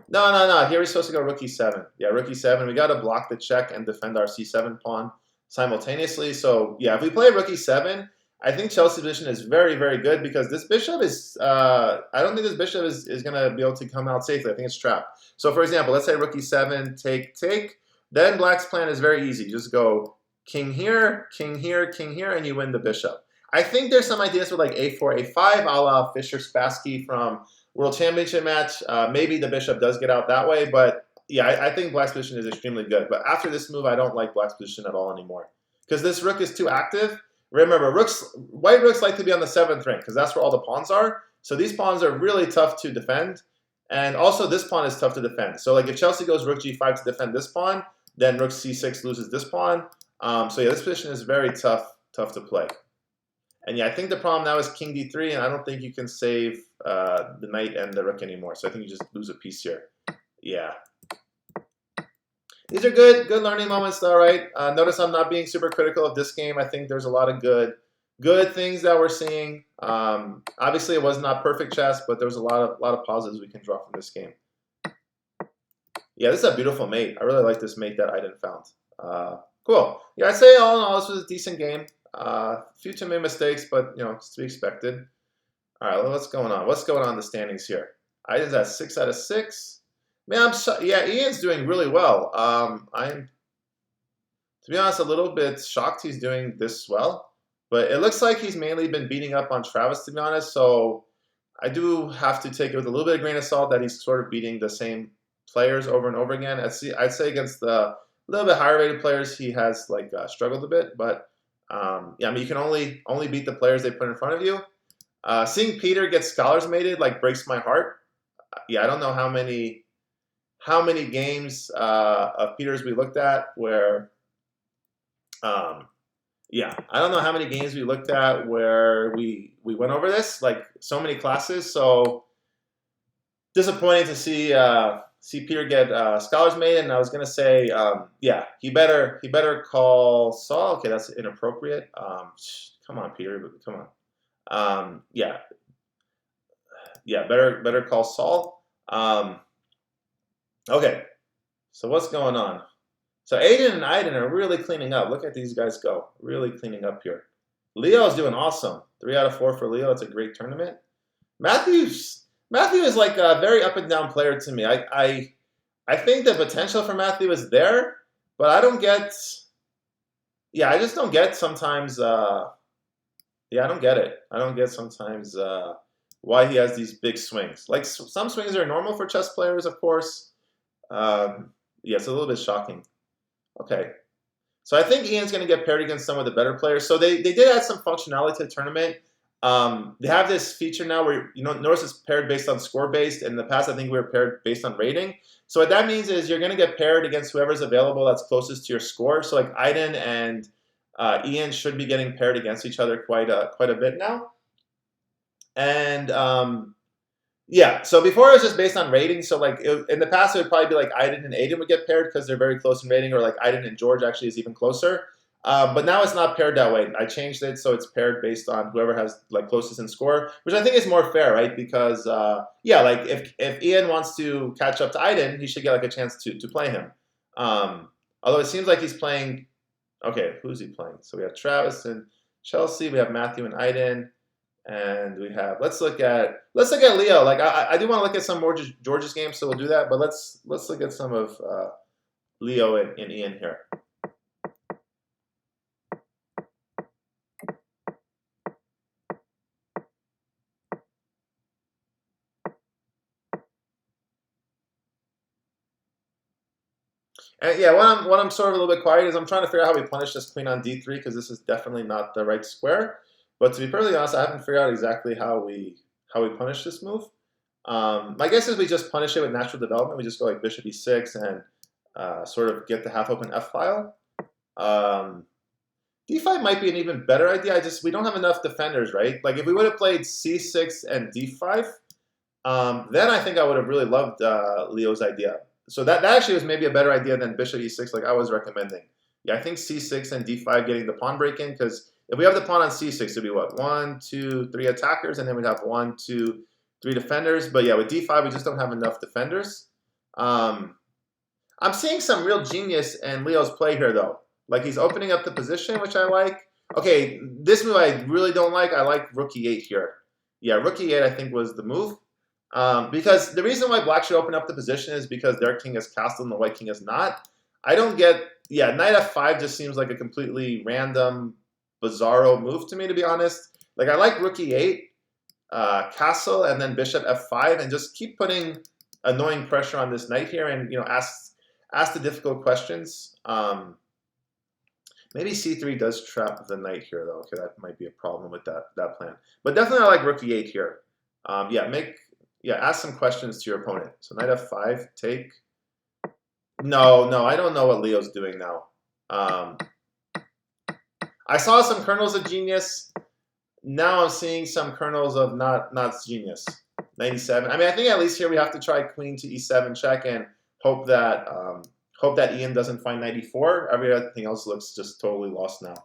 No. Here we're supposed to go rook e7. Yeah, rook e7. We got to block the check and defend our c7 pawn simultaneously. So yeah, if we play rook e7, I think Chelsea's position is very, very good, because this bishop is, I don't think this bishop is going to be able to come out safely. I think it's trapped. So for example, let's say rook e7, take. Then black's plan is very easy. You just go king here, king here, king here, and you win the bishop. I think there's some ideas with like a4, a5, a la Fischer-Spassky from World Championship match. Maybe the bishop does get out that way, but yeah, I think black's position is extremely good. But after this move, I don't like black's position at all anymore, because this rook is too active. Remember, white rooks like to be on the 7th rank, because that's where all the pawns are. So these pawns are really tough to defend. And also this pawn is tough to defend. So like if Chelsea goes rook g5 to defend this pawn, then rook c6 loses this pawn. So yeah, this position is very tough to play. And yeah, I think the problem now is king d3, and I don't think you can save the knight and the rook anymore. So I think you just lose a piece here. Yeah. These are good learning moments, though, right? Notice I'm not being super critical of this game. I think there's a lot of good things that we're seeing. Obviously, it was not perfect chess, but there was a lot of positives we can draw from this game. Yeah, this is a beautiful mate. I really like this mate that Aiden found. Cool. Yeah, I'd say all in all, this was a decent game. A few too many mistakes, but you know, it's to be expected. All right, well, what's going on? What's going on in the standings here? Aiden's at 6 out of 6. Man, yeah, Ian's doing really well. I'm, to be honest, a little bit shocked he's doing this well. But it looks like he's mainly been beating up on Travis, to be honest. So I do have to take it with a little bit of grain of salt that he's sort of beating the same players over and over again. I'd say against the little bit higher rated players, he has like struggled a bit. But yeah, I mean, you can only beat the players they put in front of you. Seeing Peter get scholars mated like breaks my heart. Yeah, I don't know how many games of Peter's we looked at where, yeah, I don't know how many games we looked at where we went over this, like so many classes. So disappointing to see Peter get scholars made. And I was gonna say, yeah, he better call Saul. Okay, that's inappropriate. Come on, Peter, come on. Yeah, better call Saul. Okay, so what's going on? So Aiden and Aiden are really cleaning up. Look at these guys go. Really cleaning up here. Leo is doing awesome. 3 out of 4 for Leo. It's a great tournament. Matthew is like a very up and down player to me. I think the potential for Matthew is there, but I don't get. Yeah, I just don't get sometimes. Yeah, I don't get it. I don't get sometimes why he has these big swings. Like some swings are normal for chess players, of course. Yeah, it's a little bit shocking. Okay, so I think Ian's going to get paired against some of the better players. So they did add some functionality to the tournament. They have this feature now where, notice it's paired based on score based. In the past, I think we were paired based on rating. So what that means is you're going to get paired against whoever's available that's closest to your score. So like Aiden and Ian should be getting paired against each other quite a bit now. And yeah, so before it was just based on rating. So like in the past, it would probably be like Aiden and Aiden would get paired because they're very close in rating, or like Aiden and George actually is even closer. But now it's not paired that way. I changed it so it's paired based on whoever has like closest in score, which I think is more fair, right? Because yeah, like if Ian wants to catch up to Aiden, he should get like a chance to play him. Although it seems like he's playing. Okay, who's he playing? So we have Travis and Chelsea. We have Matthew and Aiden. And we have let's look at Leo. Like I do want to look at some more George's games, so we'll do that. But let's look at some of Leo and Ian here. And yeah, what I'm sort of a little bit quiet is I'm trying to figure out how we punish this queen on d3 because this is definitely not the right square. But to be perfectly honest, I haven't figured out exactly how we punish this move. My guess is we just punish it with natural development. We just go like bishop e6 and sort of get the half-open f file. D5 might be an even better idea. We don't have enough defenders, right? Like if we would have played c6 and d5, then I think I would have really loved Leo's idea. So that actually was maybe a better idea than bishop e6 like I was recommending. Yeah, I think c6 and d5 getting the pawn break in, because if we have the pawn on c6, it'd be what? 1, 2, 3 attackers, and then we'd have 1, 2, 3 defenders. But yeah, with d5, we just don't have enough defenders. I'm seeing some real genius in Leo's play here, though. Like he's opening up the position, which I like. Okay, this move I really don't like. I like rook e8 here. Yeah, rook e8 I think was the move. Because the reason why black should open up the position is because their king is castled and the white king is not. I don't get, yeah, knight f5 just seems like a completely random, bizarro move to me, to be honest. Like I like rook e8, castle, and then bishop f5, and just keep putting annoying pressure on this knight here, and ask the difficult questions. Maybe c3 does trap the knight here, though. Okay, that might be a problem with that plan. But definitely I like rook e8 here. Ask some questions to your opponent. So knight f5, take. No, I don't know what Leo's doing now. I saw some kernels of genius. Now I'm seeing some kernels of not genius. 97. I mean, I think at least here we have to try queen to e7 check and hope that Ian doesn't find 94. Everything else looks just totally lost now.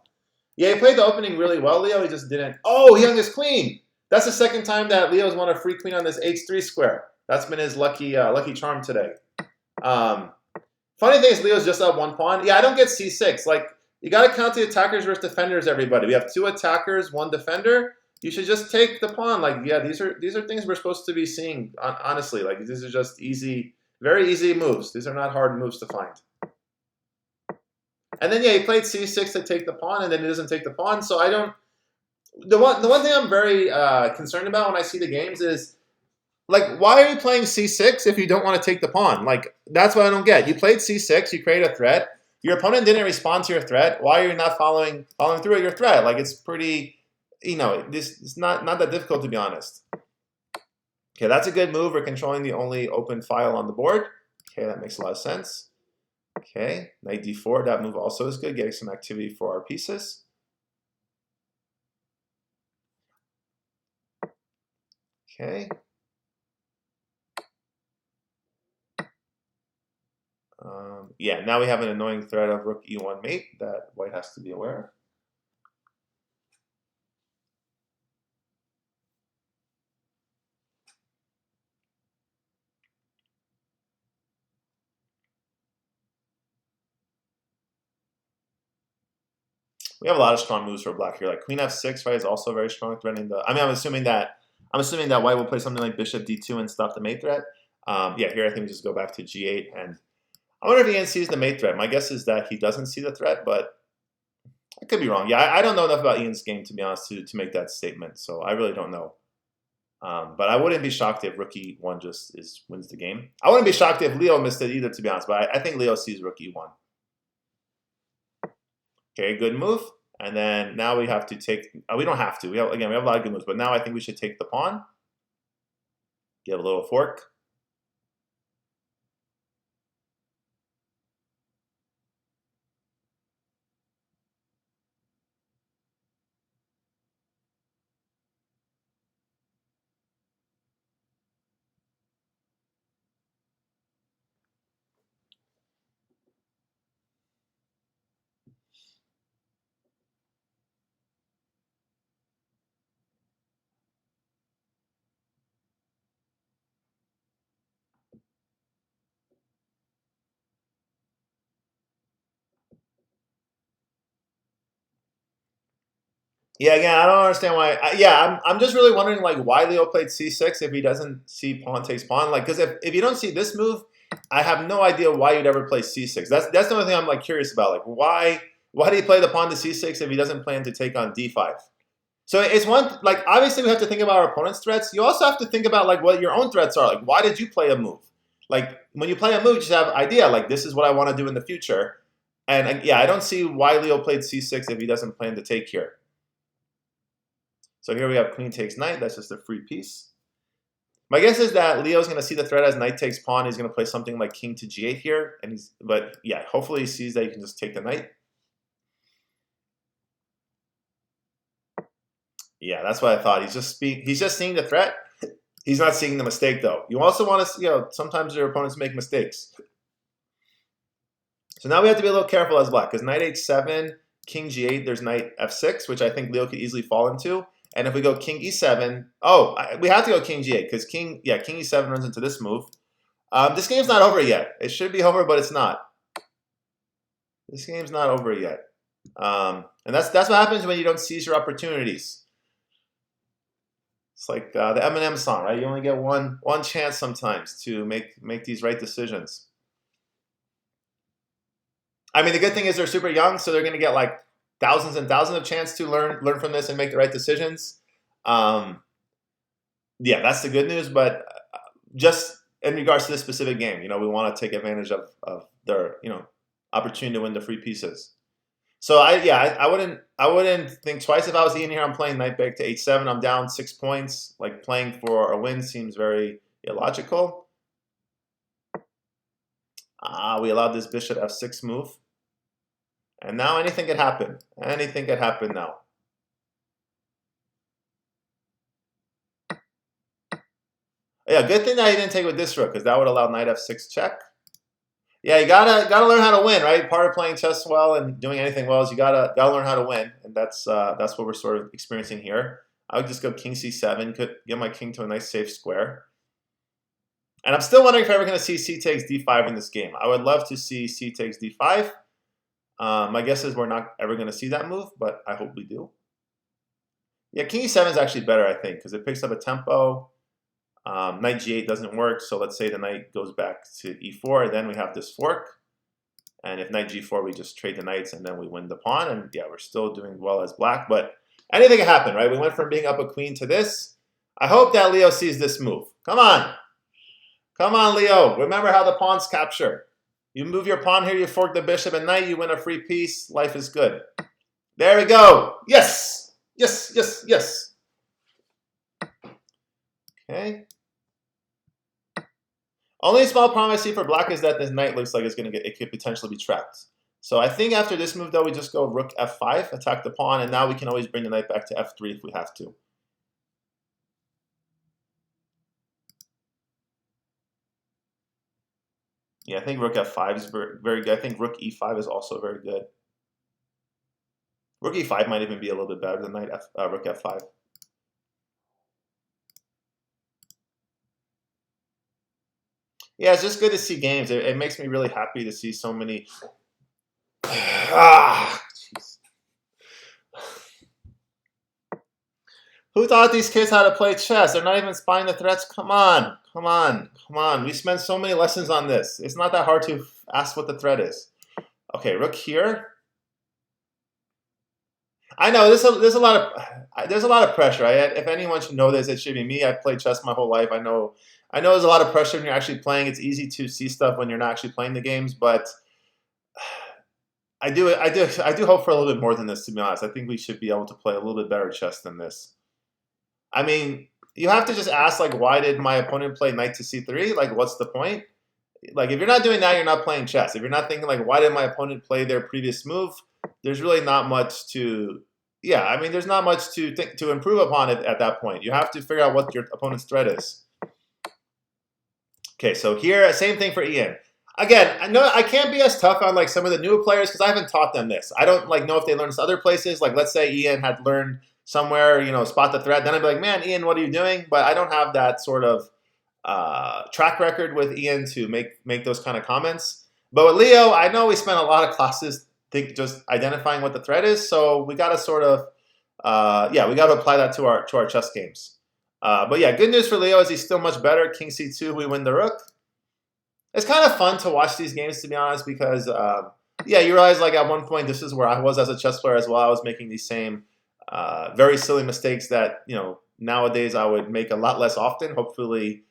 Yeah, he played the opening really well, Leo. He just didn't. Oh, he hung his queen. That's the second time that Leo's won a free queen on this h3 square. That's been his lucky charm today. Funny thing is, Leo's just up one pawn. Yeah, I don't get c6. Like, you got to count the attackers versus defenders, everybody. We have 2 attackers, 1 defender. You should just take the pawn. Like, yeah, these are things we're supposed to be seeing, honestly. Like, these are just easy, very easy moves. These are not hard moves to find. And then, yeah, he played c6 to take the pawn, and then he doesn't take the pawn. So I don't... The one thing I'm very concerned about when I see the games is, like, why are you playing c6 if you don't want to take the pawn? Like, that's what I don't get. You played c6, you create a threat. Your opponent didn't respond to your threat. Why are you not following through with your threat? Like, it's pretty, this is not that difficult, to be honest. Okay, that's a good move. We're controlling the only open file on the board. Okay, that makes a lot of sense. Okay, knight d4, that move also is good, getting some activity for our pieces. Okay. Yeah, now we have an annoying threat of rook e1 mate that white has to be aware of. We have a lot of strong moves for black here. Like queen f6, right, is also very strong, threatening the... I mean, I'm assuming that white will play something like bishop d2 and stop the mate threat. Yeah, here I think we just go back to g8, and I wonder if Ian sees the mate threat. My guess is that he doesn't see the threat, but I could be wrong. Yeah, I don't know enough about Ian's game, to be honest, to make that statement, so I really don't know. But I wouldn't be shocked if rook e1 just wins the game. I wouldn't be shocked if Leo missed it either, to be honest, but I think Leo sees rook e1. Okay, good move. And then now we have to take, we don't have to. We have a lot of good moves, but now I think we should take the pawn. Give a little fork. Yeah, again, I don't understand why. I'm just really wondering like why Leo played c6 if he doesn't see pawn takes pawn. Like, because if you don't see this move, I have no idea why you'd ever play c6. That's the only thing I'm like curious about. Like, why do you play the pawn to c6 if he doesn't plan to take on d5? So it's one, like, obviously we have to think about our opponent's threats. You also have to think about like what your own threats are. Like, why did you play a move? Like, when you play a move, you just have an idea. Like, this is what I want to do in the future. And yeah, I don't see why Leo played c6 if he doesn't plan to take here. So here we have queen takes knight. That's just a free piece. My guess is that Leo's going to see the threat as knight takes pawn. He's going to play something like king to g8 here. But yeah, hopefully he sees that you can just take the knight. Yeah, that's what I thought. He's just seeing the threat. He's not seeing the mistake, though. You also want to, sometimes your opponents make mistakes. So now we have to be a little careful as black, because knight h7, king g8, there's knight f6, which I think Leo could easily fall into. And if we go king e7, we have to go king g8, because king e7 runs into this move. This game's not over yet. It should be over, but it's not. This game's not over yet. And that's what happens when you don't seize your opportunities. It's like the Eminem song, right? You only get one chance sometimes to make these right decisions. I mean, the good thing is they're super young, so they're going to get like thousands and thousands of chances to learn from this and make the right decisions. Yeah, that's the good news. But just in regards to this specific game, we want to take advantage of their opportunity to win the free pieces. So I wouldn't think twice if I was Ian here. I'm playing knight back to h7. I'm down 6 points. Like, playing for a win seems very illogical. We allowed this bishop f6 move. And now anything could happen. Anything could happen now. Yeah, good thing that he didn't take with this rook, because that would allow knight f6 check. Yeah, you gotta learn how to win, right? Part of playing chess well and doing anything well is you gotta learn how to win, and that's what we're sort of experiencing here. I would just go king c7, could get my king to a nice safe square. And I'm still wondering if I'm ever going to see c takes d5 in this game. I would love to see c takes d5. My guess is we're not ever going to see that move, but I hope we do. Yeah, king e7 is actually better, I think, because it picks up a tempo. Knight g8 doesn't work, so let's say the knight goes back to e4, then we have this fork. And if knight g4, we just trade the knights, and then we win the pawn. And yeah, we're still doing well as black, but anything can happen, right? We went from being up a queen to this. I hope that Leo sees this move. Come on. Come on, Leo. Remember how the pawns capture. You move your pawn here, you fork the bishop and knight, you win a free piece. Life is good. There we go. Yes. Yes, yes, yes. Okay. Only small problem I see for black is that this knight looks like it could potentially be trapped. So I think after this move, though, we just go rook f5, attack the pawn, and now we can always bring the knight back to f3 if we have to. Yeah, I think rook f5 is very, very good. I think rook e5 is also very good. Rook e5 might even be a little bit better than rook f5. Yeah, it's just good to see games. It makes me really happy to see so many. Jeez. Who taught these kids how to play chess? They're not even spying the threats. Come on, come on, come on. We spent so many lessons on this. It's not that hard to ask what the threat is. Okay, rook here. I know there's a lot of pressure. If anyone should know this, it should be me. I've played chess my whole life. I know there's a lot of pressure when you're actually playing. It's easy to see stuff when you're not actually playing the games, but I do hope for a little bit more than this. To be honest, I think we should be able to play a little bit better chess than this. I mean, you have to just ask like, why did my opponent play knight to c3? Like, what's the point? Like, if you're not doing that, you're not playing chess. If you're not thinking like, why did my opponent play their previous move? There's really not much to, yeah. I mean, there's not much to think to improve upon it at that point. You have to figure out what your opponent's threat is. Okay, so here, same thing for Ian. Again, I know I can't be as tough on like some of the newer players because I haven't taught them this. I don't like know if they learned this other places. Like, let's say Ian had learned somewhere, spot the threat. Then I'd be like, man, Ian, what are you doing? But I don't have that sort of track record with Ian to make those kind of comments. But with Leo, I know we spent a lot of classes just identifying what the threat is. So we got to sort of, we got to apply that to our chess games. But yeah, good news for Leo is he's still much better. King c2, we win the rook. It's kind of fun to watch these games, to be honest, because you realize like at one point this is where I was as a chess player as well. I was making these same very silly mistakes that nowadays I would make a lot less often. Hopefully,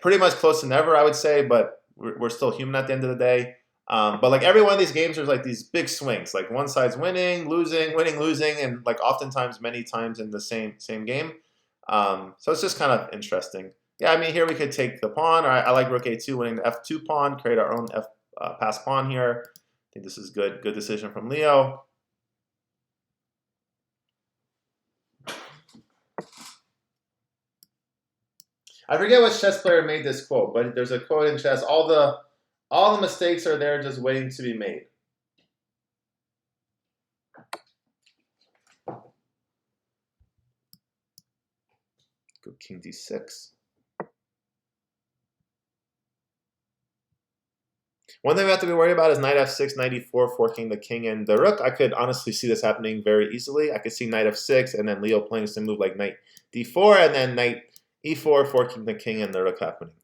pretty much close to never, I would say, but we're still human at the end of the day. But like every one of these games, there's like these big swings. Like one side's winning, losing, winning, losing, and like oftentimes many times in the same game. So it's just kind of interesting. Yeah, I mean, here we could take the pawn. I like rook a2, winning the f2 pawn, create our own pass pawn here. I think this is good decision from Leo. I forget which chess player made this quote, but there's a quote in chess: all the mistakes are there just waiting to be made. Go king d6. One thing we have to be worried about is knight f6, knight e4, forking the king and the rook. I could honestly see this happening very easily. I could see knight f6 and then Leo playing some move like knight d4 and then knight e4, forking the king and the rook happening.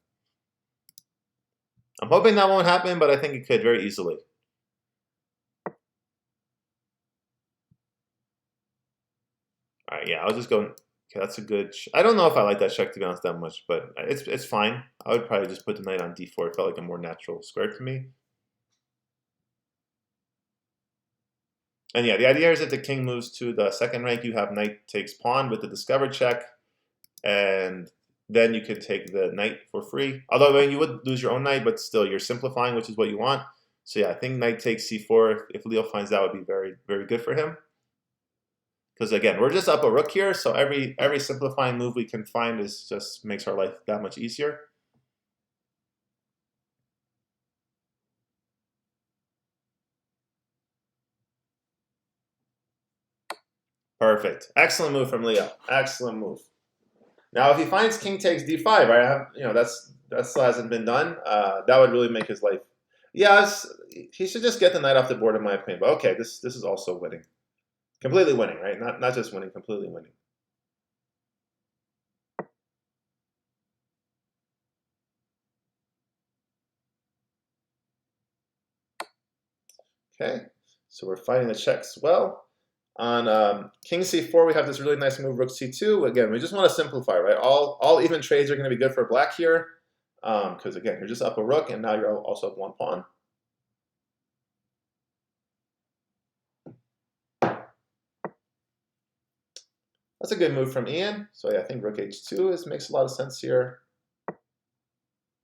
I'm hoping that won't happen, but I think it could very easily. All right, yeah, I'll just go. Okay, that's a good. I don't know if I like that check, to be honest, that much, but it's fine. I would probably just put the knight on d4. It felt like a more natural square to me. And yeah, the idea is that the king moves to the second rank. You have knight takes pawn with the discover check, and then you could take the knight for free. Although you would lose your own knight, but still you're simplifying, which is what you want. So yeah, I think knight takes c4. If Leo finds that, would be very, very good for him. Because again, we're just up a rook here, so every simplifying move we can find is just makes our life that much easier. Perfect. Excellent move from Leo. Excellent move. Now, if he finds king takes d5, right? That still hasn't been done. That would really make his life. Yes, he should just get the knight off the board, in my opinion. But okay, this is also winning, completely winning, right? Not just winning, completely winning. Okay, so we're fighting the checks well. On king c4, we have this really nice move, rook c2. Again, we just want to simplify, right? All even trades are going to be good for black here, because again, you're just up a rook, and now you're also up one pawn. That's a good move from Ian. So yeah, I think rook h2 makes a lot of sense here.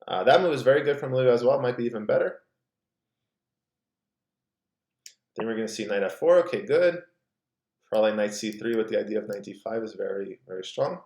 That move is very good from Leo as well. Might be even better. Then we're going to see knight f4. Okay, good. Probably knight c3 with the idea of knight d5 is very, very strong.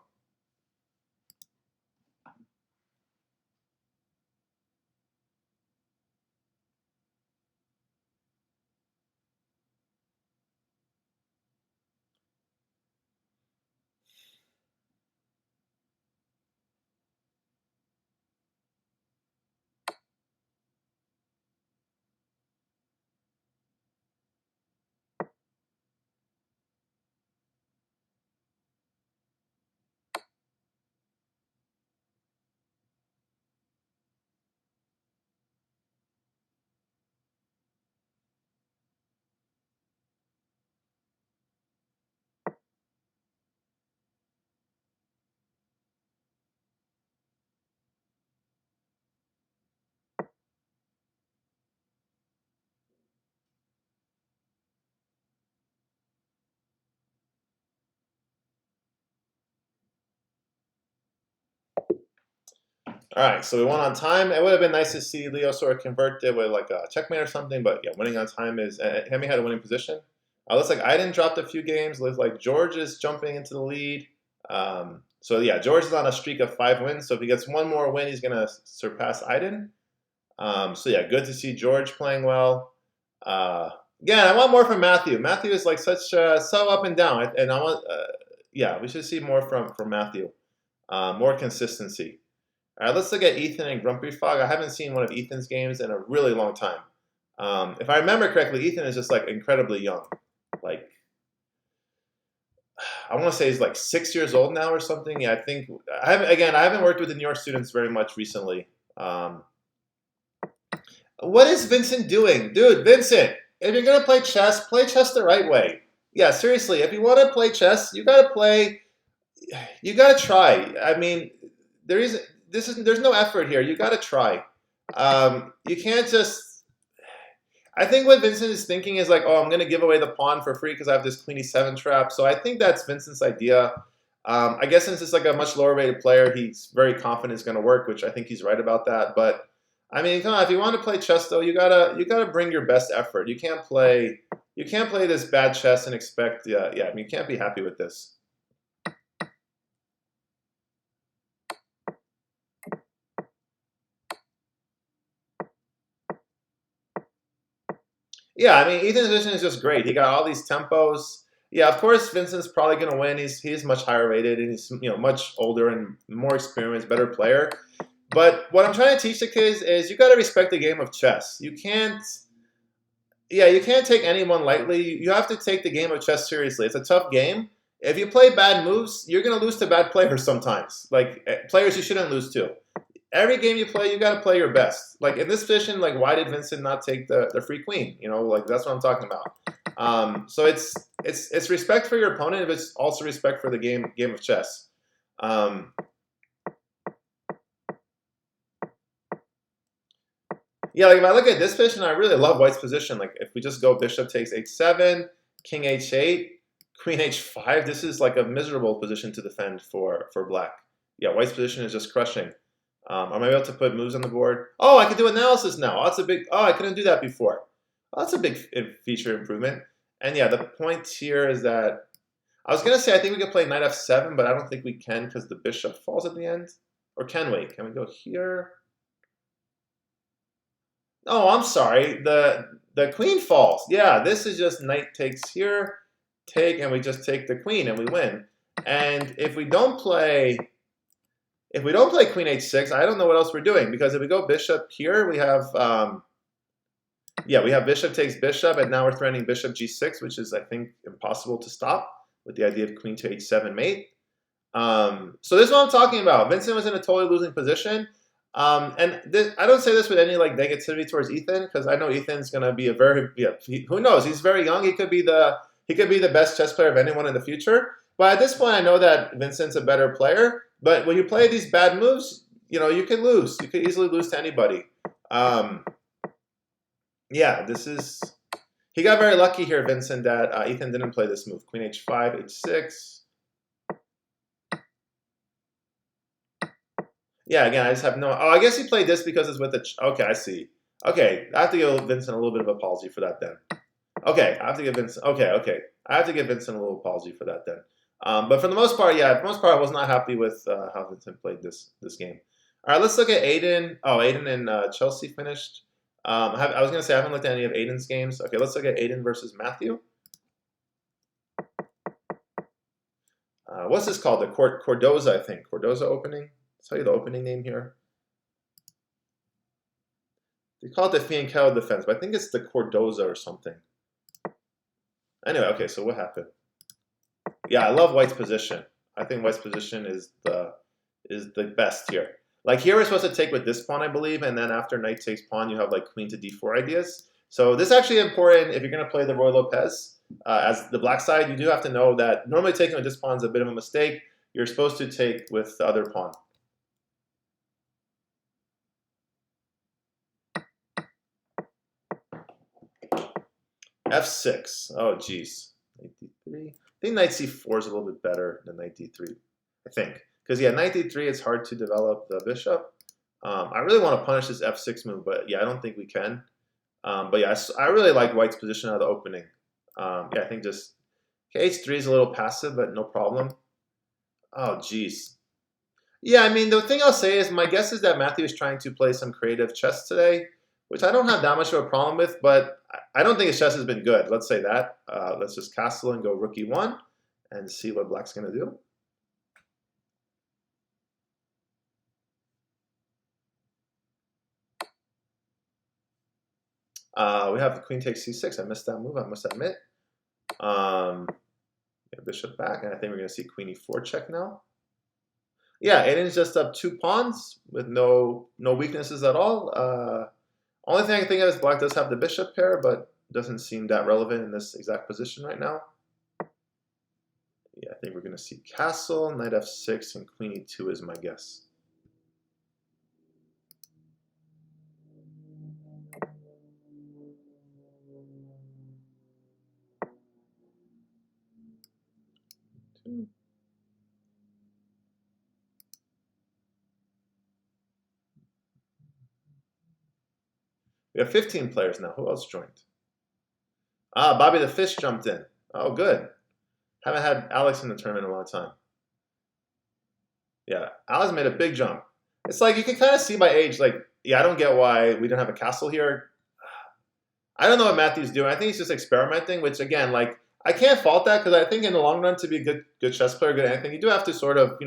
All right, so we won on time. It would have been nice to see Leo sort of convert it with like a checkmate or something, but yeah, winning on time is. Hemi had a winning position. Looks like Aiden dropped a few games. Looks like George is jumping into the lead. So yeah, George is on a streak of 5 wins. So if he gets one more win, he's gonna surpass Aiden. So yeah, good to see George playing well. Again, I want more from Matthew. Matthew is like such so up and down, and I want yeah, we should see more from Matthew. More consistency. All right, let's look at Ethan and Grumpy Frog. I haven't seen one of Ethan's games in a really long time. If I remember correctly, Ethan is just like incredibly young. Like, I want to say he's like 6 years old now or something. Yeah, I think I haven't worked with the New York students very much recently. What is Vincent doing, dude? Vincent, if you're gonna play chess the right way. Yeah, seriously, if you want to play chess, you gotta play. You gotta try. I mean, there's no effort here. You gotta try. You can't just. I think what Vincent is thinking is like, oh, I'm going to give away the pawn for free because I have this queen e7 trap. So I think that's Vincent's idea. I guess since it's like a much lower rated player, he's very confident it's going to work, which I think he's right about that. But I mean, come on, if you want to play chess though, you gotta bring your best effort. You can't play this bad chess and expect I mean, you can't be happy with this. Yeah, I mean, Ethan's position is just great. He got all these tempos. Yeah, of course, Vincent's probably going to win. He's much higher rated, and he's much older and more experienced, better player. But what I'm trying to teach the kids is you got to respect the game of chess. You can't take anyone lightly. You have to take the game of chess seriously. It's a tough game. If you play bad moves, you're going to lose to bad players sometimes, like players you shouldn't lose to. Every game you play, you got to play your best. Like in this position, like why did Vincent not take the free queen? Like that's what I'm talking about. So it's respect for your opponent, but it's also respect for the game of chess. Yeah, like if I look at this position, I really love White's position. Like if we just go bishop takes h7, king h8, queen h5, this is like a miserable position to defend for Black. Yeah, White's position is just crushing. Am I able to put moves on the board? Oh, I can do analysis now. That's a big. Oh, I couldn't do that before. Oh, that's a big feature improvement. And yeah, the point here is that I was gonna say I think we could play knight f7, but I don't think we can because the bishop falls at the end. Or can we? Can we go here? Oh, I'm sorry. The queen falls. Yeah, this is just knight takes here, take, and we just take the queen and we win. And if we don't play queen h6, I don't know what else we're doing, because if we go bishop here, we have we have bishop takes bishop, and now we're threatening bishop g6, which is, I think, impossible to stop with the idea of queen to h7 mate. So this is what I'm talking about. Vincent was in a totally losing position. And I don't say this with any like negativity towards Ethan, because I know Ethan's gonna be a very who knows, he's very young. He could be the best chess player of anyone in the future. But at this point, I know that Vincent's a better player. But when you play these bad moves, you can lose. You could easily lose to anybody. Yeah, he got very lucky here, Vincent, that Ethan didn't play this move. Queen h5, h6. Yeah, again, I just have no. Oh, I guess he played this because it's with the. Okay, I see. Okay, I have to give Vincent a little bit of apology for that then. Okay, I have to give Vincent. Okay, I have to give Vincent a little apology for that then. But for the most part, yeah, for the most part, I was not happy with how Vincent played this game. All right, let's look at Aiden. Oh, Aiden and Chelsea finished. I was gonna say I haven't looked at any of Aiden's games. Okay, let's look at Aiden versus Matthew. What's this called? The Cordoza, I think. Cordoza opening. I'll tell you the opening name here. They call it the Fianchetto defense, but I think it's the Cordoza or something. Anyway, okay, so what happened? Yeah, I love White's position. I think White's position is the best here. Like here we're supposed to take with this pawn, I believe, and then after knight takes pawn, you have like queen to d4 ideas. So this is actually important if you're going to play the Ruy Lopez. As the black side, you do have to know that normally taking with this pawn is a bit of a mistake. You're supposed to take with the other pawn. f6. Oh, geez. Knight d3. I think knight c4 is a little bit better than knight d3. I think. Because yeah, knight d3, it's hard to develop the bishop. I really want to punish this f6 move, but yeah, I don't think we can. But yeah, I really like white's position out of the opening. Yeah, I think just h3 is a little passive, but no problem. Oh, geez. Yeah, I mean, the thing I'll say is my guess is that Matthew is trying to play some creative chess today, which I don't have that much of a problem with, but I don't think his chess has been good. Let's say that. Let's just castle and go rook e1 and see what black's going to do. We have the queen takes c6. I missed that move, I must admit. Yeah, bishop back, and I think we're going to see queen e4 check now. Yeah, Aiden's just up 2 pawns with no weaknesses at all. Only thing I can think of is black does have the bishop pair, but doesn't seem that relevant in this exact position right now. Yeah, I think we're going to see castle, knight f6, and queen e2 is my guess. We have 15 players now. Who else joined? Ah, Bobby the Fish jumped in. Oh, good. Haven't had Alex in the tournament in a long time. Yeah, Alex made a big jump. It's like you can kind of see by age, like, yeah, I don't get why we don't have a castle here. I don't know what Matthew's doing. I think he's just experimenting, which again, like, I can't fault that because I think in the long run, to be a good chess player, good anything, you do have to sort of,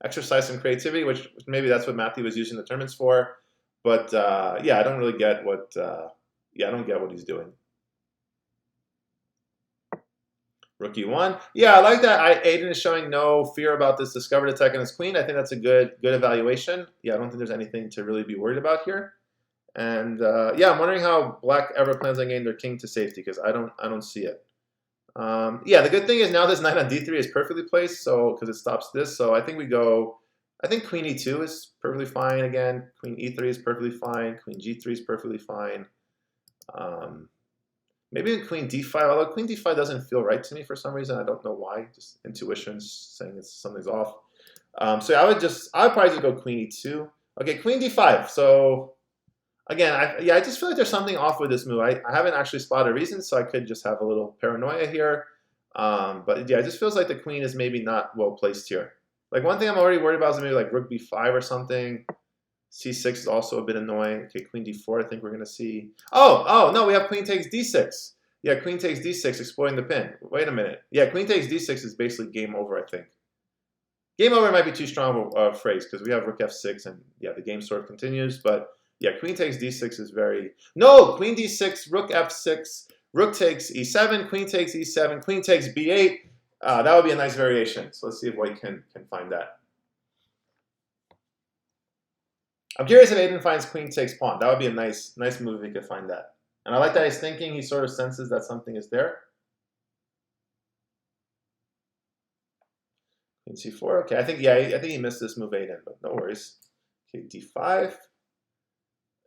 exercise some creativity, which maybe that's what Matthew was using the tournaments for. But yeah, I don't really get what. Yeah, I don't get what he's doing. Rook e1. Yeah, I like that. Aiden is showing no fear about this discovered attack on his queen. I think that's a good evaluation. Yeah, I don't think there's anything to really be worried about here. And yeah, I'm wondering how black ever plans on getting their king to safety because I don't see it. Yeah, the good thing is now this knight on d3 is perfectly placed, so because it stops this. So I think we go. I think queen e2 is perfectly fine again. Queen e3 is perfectly fine. Queen g3 is perfectly fine. Maybe queen d5, although queen d5 doesn't feel right to me for some reason. I don't know why. Just intuition's saying something's off. So I would probably just go queen e2. Okay, queen d5. So again, I just feel like there's something off with this move. I haven't actually spotted reasons, so I could just have a little paranoia here. But yeah, it just feels like the queen is maybe not well placed here. Like one thing I'm already worried about is maybe like rook b5 or something. c6 is also a bit annoying. Okay, queen d4 I think we're going to see. Oh, no, we have queen takes d6. Yeah, queen takes d6, exploiting the pin. Wait a minute. Yeah, queen takes d6 is basically game over, I think. Game over might be too strong of a phrase because we have rook f6 and yeah, the game sort of continues. But yeah, queen takes d6 is very... No, queen d6, rook f6, rook takes e7, queen takes e7, queen takes b8. That would be a nice variation. So let's see if white can find that. I'm curious if Aiden finds queen takes pawn. That would be a nice move if he could find that. And I like that he's thinking. He sort of senses that something is there. Queen c4. Okay, I think he missed this move, Aiden, but no worries. Okay, d5.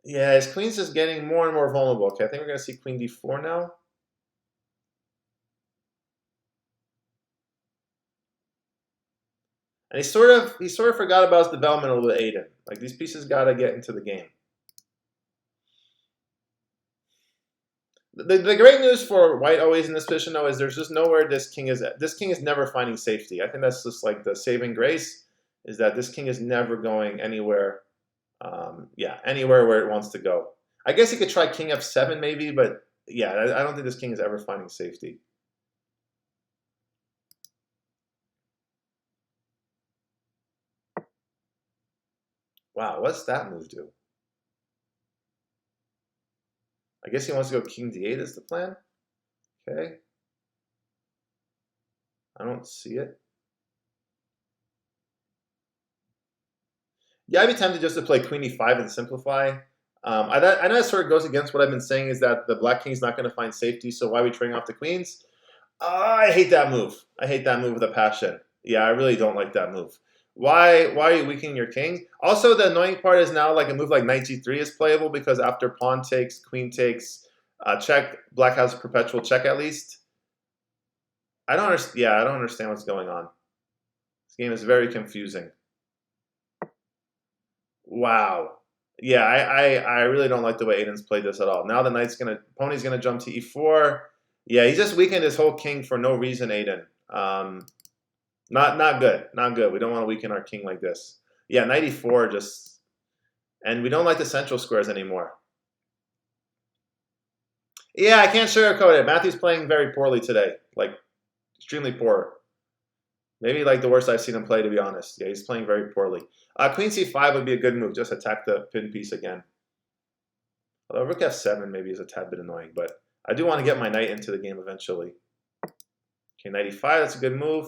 Yeah, his queen's just getting more and more vulnerable. Okay, I think we're going to see queen d4 now. And he sort of forgot about his development a little bit, Aiden. Like these pieces got to get into the game. The great news for white always in this position though is there's just nowhere this king is at. This king is never finding safety. I think that's just like the saving grace is that this king is never going anywhere. Yeah, anywhere where it wants to go. I guess he could try king f7 maybe, but yeah, I don't think this king is ever finding safety. Wow, what's that move do? I guess he wants to go king d8 is the plan. Okay. I don't see it. Yeah, I'd be tempted just to play queen e5 and simplify. I know that sort of goes against what I've been saying is that the black king's not going to find safety, so why are we trading off the queens? I hate that move. I hate that move with a passion. Yeah, I really don't like that move. Why are you weakening your king? Also, the annoying part is now like a move like knight g3 is playable because after pawn takes, queen takes, check, black has a perpetual check at least. I don't understand what's going on. This game is very confusing. Wow. Yeah, I really don't like the way Aiden's played this at all. Now the pony's gonna jump to e4. Yeah, he just weakened his whole king for no reason, Aiden. Not good. Not good. We don't want to weaken our king like this. Yeah, knight e4 just, and we don't like the central squares anymore. Yeah, I can't sugarcoat it. Matthew's playing very poorly today. Like, extremely poor. Maybe like the worst I've seen him play, to be honest. Yeah, he's playing very poorly. Queen c5 would be a good move. Just attack the pin piece again. Although rook f7 maybe is a tad bit annoying, but I do want to get my knight into the game eventually. Okay, knight e5, that's a good move.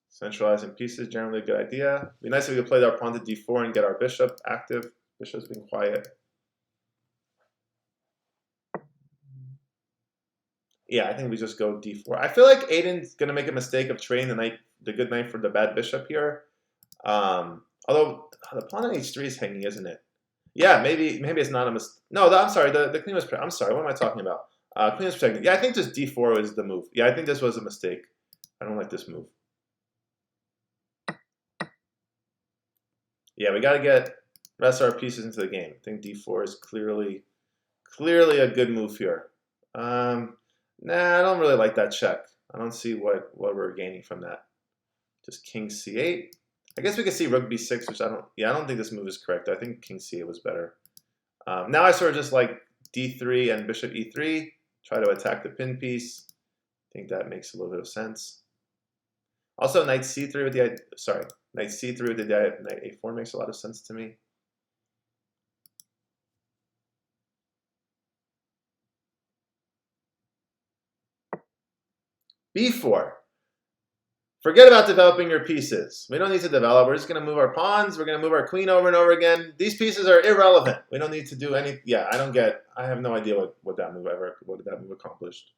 Centralizing pieces, generally a good idea. It'd be nice if we could play our pawn to d4 and get our bishop active. Bishop's being quiet. Yeah, I think we just go d4. I feel like Aiden's going to make a mistake of trading the good knight for the bad bishop here. Although the pawn on h3 is hanging, isn't it? Yeah, maybe it's not a mistake. No, I'm sorry. The queen was. I'm sorry. What am I talking about? Queen was protected. Yeah, I think just d4 is the move. Yeah, I think this was a mistake. I don't like this move. Yeah, we got to get rest our pieces into the game. I think d4 is clearly a good move here. Nah, I don't really like that check. I don't see what we're gaining from that. Just king c8. I guess we could see rook b6, which I don't think this move is correct. I think king c8 was better. Now I sort of just like d3 and bishop e3, try to attack the pin piece. I think that makes a little bit of sense. Also, knight c3 with the knight c3 with the knight a4 makes a lot of sense to me. b4. Forget about developing your pieces. We don't need to develop. We're just going to move our pawns. We're going to move our queen over and over again. These pieces are irrelevant. We don't need to do any. Yeah, I have no idea what that move accomplished.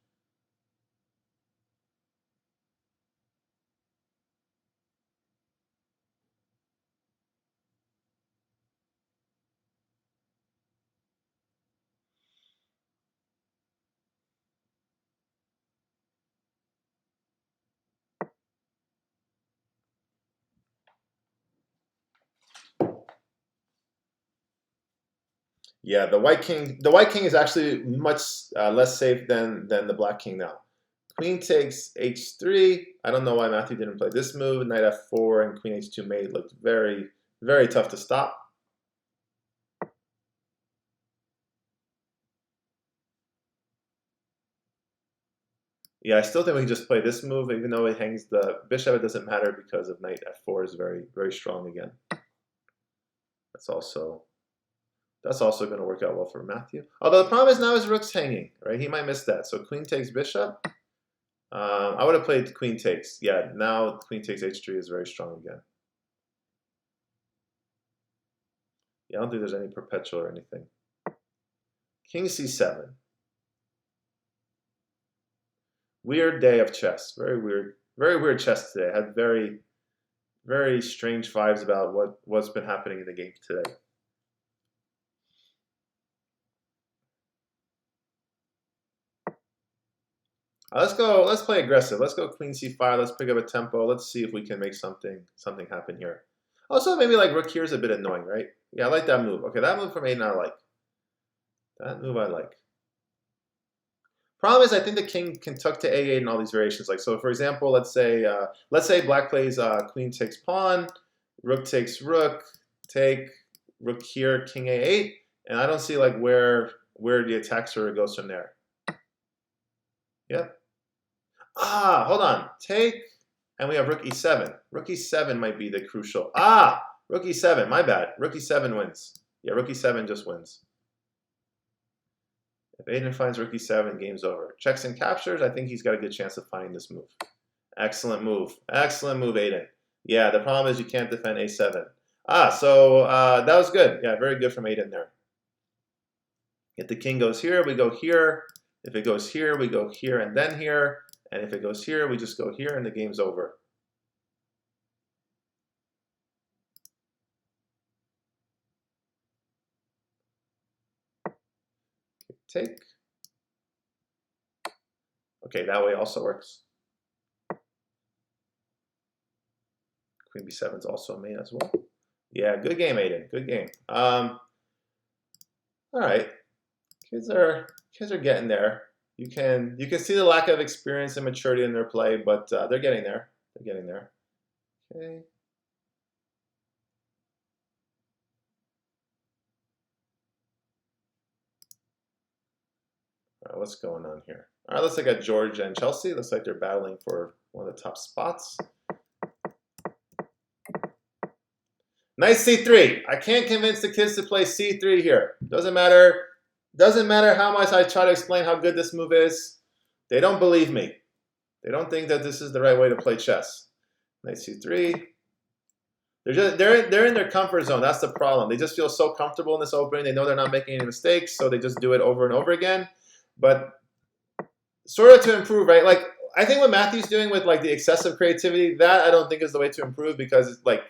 Yeah, the white king is actually much less safe than the black king now. Queen takes h3. I don't know why Matthew didn't play this move. Knight f4 and queen h2 mate looked very, very tough to stop. Yeah, I still think we can just play this move, even though it hangs the bishop. It doesn't matter because of knight f4 is very, very strong again. That's also going to work out well for Matthew. Although the problem is now his rook's hanging, right? He might miss that. So queen takes bishop. I would have played queen takes. Yeah, now queen takes h3 is very strong again. Yeah, I don't think there's any perpetual or anything. King c7. Weird day of chess. Very weird chess today. I had very, very strange vibes about what's been happening in the game today. Let's play aggressive. Let's go queen c5. Let's pick up a tempo. Let's see if we can make something happen here. Also, maybe like rook here is a bit annoying, right? Yeah, I like that move. Okay, that move from Aiden I like. That move I like. Problem is, I think the king can tuck to a8 and all these variations. Like, so for example, let's say black plays queen takes pawn, rook takes rook, take rook here, king a8, and I don't see like where the attack sort of goes from there. Yep. Ah, hold on. Take, and we have rook e7. Rook e7 might be the crucial. Ah, rook e7. My bad. Rook e7 wins. Yeah, rook e7 just wins. If Aiden finds rook e7, game's over. Checks and captures. I think he's got a good chance of finding this move. Excellent move. Excellent move, Aiden. Yeah, the problem is you can't defend a7. Ah, so that was good. Yeah, very good from Aiden there. If the king goes here, we go here. If it goes here, we go here and then here. And if it goes here, we just go here and the game's over. take. Okay, that way also works. Queen b7 is also made as well. Yeah, good game, Aiden. Good game. All right, kids are getting there. You can see the lack of experience and maturity in their play, but they're getting there. They're getting there. Okay. All right, what's going on here? All right, looks like I got George and Chelsea. Looks like they're battling for one of the top spots. Nice c3. I can't convince the kids to play c3 here. Doesn't matter how much I try to explain how good this move is. They don't believe me. They don't think that this is the right way to play chess. Nice c3. They're in their comfort zone. That's the problem. They just feel so comfortable in this opening. They know they're not making any mistakes, so they just do it over and over again. But sort of to improve, right? Like I think what Matthew's doing with like the excessive creativity, that I don't think is the way to improve, because like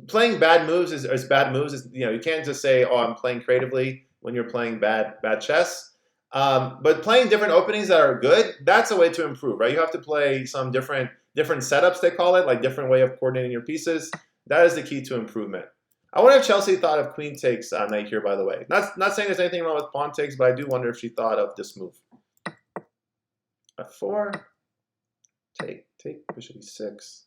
playing bad moves is bad moves. Is, you know, you can't just say, "Oh, I'm playing creatively" when you're playing bad chess. But playing different openings that are good, that's a way to improve, right? You have to play some different setups, they call it, like different way of coordinating your pieces. That is the key to improvement. I wonder if Chelsea thought of queen takes knight here, by the way. Not saying there's anything wrong with pawn takes, but I do wonder if she thought of this move. F4, take, bishop e6.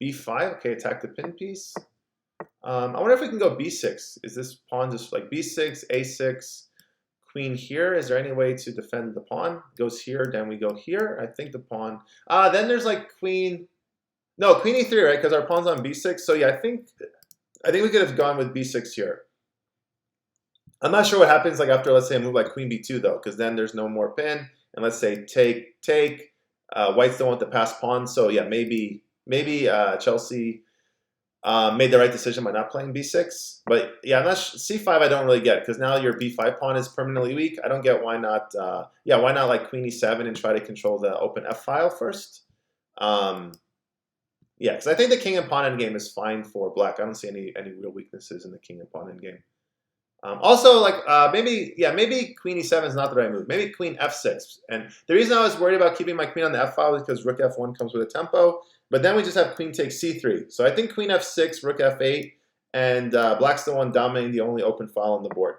b5, okay, attack the pin piece. I wonder if we can go b6. Is this pawn just like b6, a6, queen here? Is there any way to defend the pawn? Goes here, then we go here. I think the pawn. Then there's like queen. No, queen e3, right? Because our pawn's on b6. So yeah, I think we could have gone with b6 here. I'm not sure what happens like after, let's say, a move like queen b2 though, because then there's no more pin. And let's say take. Whites don't want the pass pawn. So yeah, maybe Chelsea made the right decision by not playing b6. But yeah, I'm not c5. I don't really get, because now your b5 pawn is permanently weak. I don't get why not. Why not like queen e7 and try to control the open f file first? Yeah, because I think the king and pawn endgame is fine for black. I don't see any real weaknesses in the king and pawn endgame. Also, like maybe queen e7 is not the right move. Maybe queen f6. And the reason I was worried about keeping my queen on the f file is because rook f1 comes with a tempo. But then we just have queen takes c3. So I think queen f6, rook f8, and black's the one dominating the only open file on the board.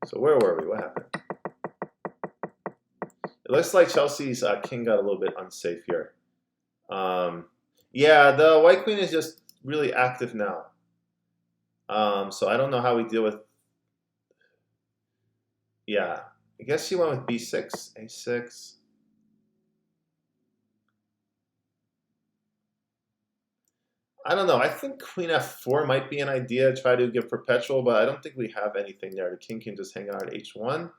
So where were we? What happened? It looks like Chelsea's king got a little bit unsafe here. Yeah, the white queen is just really active now. So I don't know how we deal with. Yeah, I guess she went with b6, a6. I don't know. I think queen f4 might be an idea. Try to give perpetual, but I don't think we have anything there. The king can just hang out at h1.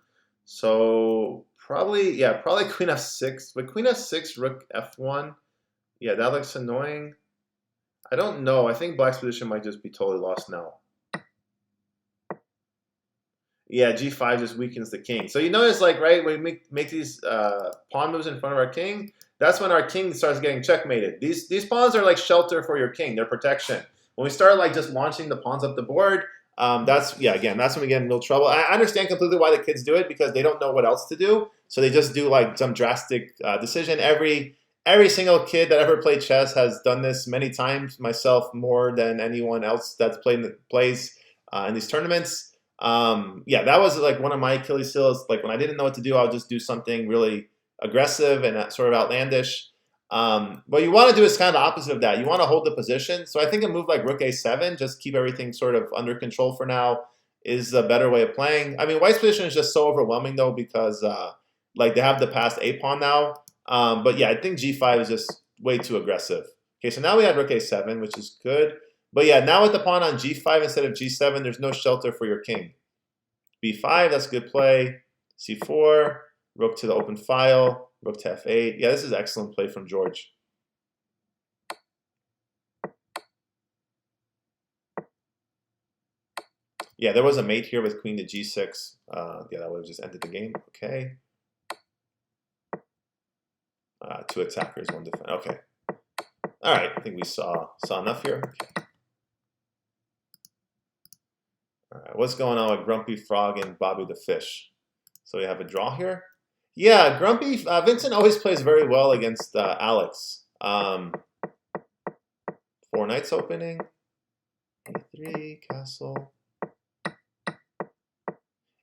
So probably queen f6. But queen f6, rook f1. Yeah, that looks annoying. I don't know. I think black's position might just be totally lost now. Yeah, g5 just weakens the king. So you notice, like, right, when we make these pawn moves in front of our king, that's when our king starts getting checkmated. These pawns are like shelter for your king. They're protection. When we start like just launching the pawns up the board, that's when we get in real trouble. I understand completely why the kids do it, because they don't know what else to do. So they just do like some drastic decision. Every single kid that ever played chess has done this many times, myself more than anyone else that's plays in these tournaments. Yeah, that was like one of my Achilles heels. Like when I didn't know what to do, I would just do something really aggressive and sort of outlandish. What you want to do is kind of the opposite of that. You want to hold the position. So I think a move like rook a7, just keep everything sort of under control for now, is a better way of playing. I mean, white's position is just so overwhelming though, because like they have the passed a pawn now. But yeah, I think g5 is just way too aggressive. Okay, so now we have rook a7, which is good. But yeah, now with the pawn on g5 instead of g7, there's no shelter for your king. b5, that's a good play. c4, rook to the open file, rook to f8. Yeah, this is excellent play from George. Yeah, there was a mate here with queen to g6. Yeah, that would have just ended the game. Okay. Two attackers, one defense. Okay. All right, I think we saw enough here. Okay. All right, what's going on with Grumpy Frog and Bobby the Fish? So we have a draw here. Yeah, Grumpy Vincent always plays very well against Alex. 4 knights opening. A3 castle.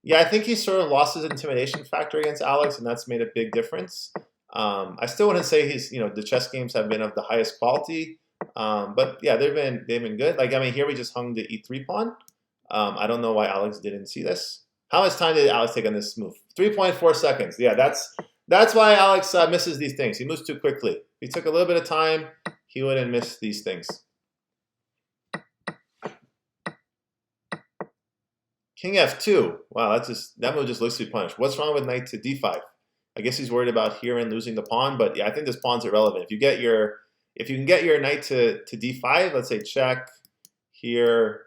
Yeah, I think he sort of lost his intimidation factor against Alex, and that's made a big difference. I still wouldn't say he's, the chess games have been of the highest quality, but yeah, they've been good. Like, I mean, here we just hung the e3 pawn. I don't know why Alex didn't see this. How much time did Alex take on this move? 3.4 seconds. Yeah, that's why Alex misses these things. He moves too quickly. If he took a little bit of time, he wouldn't miss these things. King f2. Wow, that move just looks to be punished. What's wrong with knight to d5? I guess he's worried about here and losing the pawn, but yeah, I think this pawn's irrelevant. If you can get your knight to d5, let's say check here,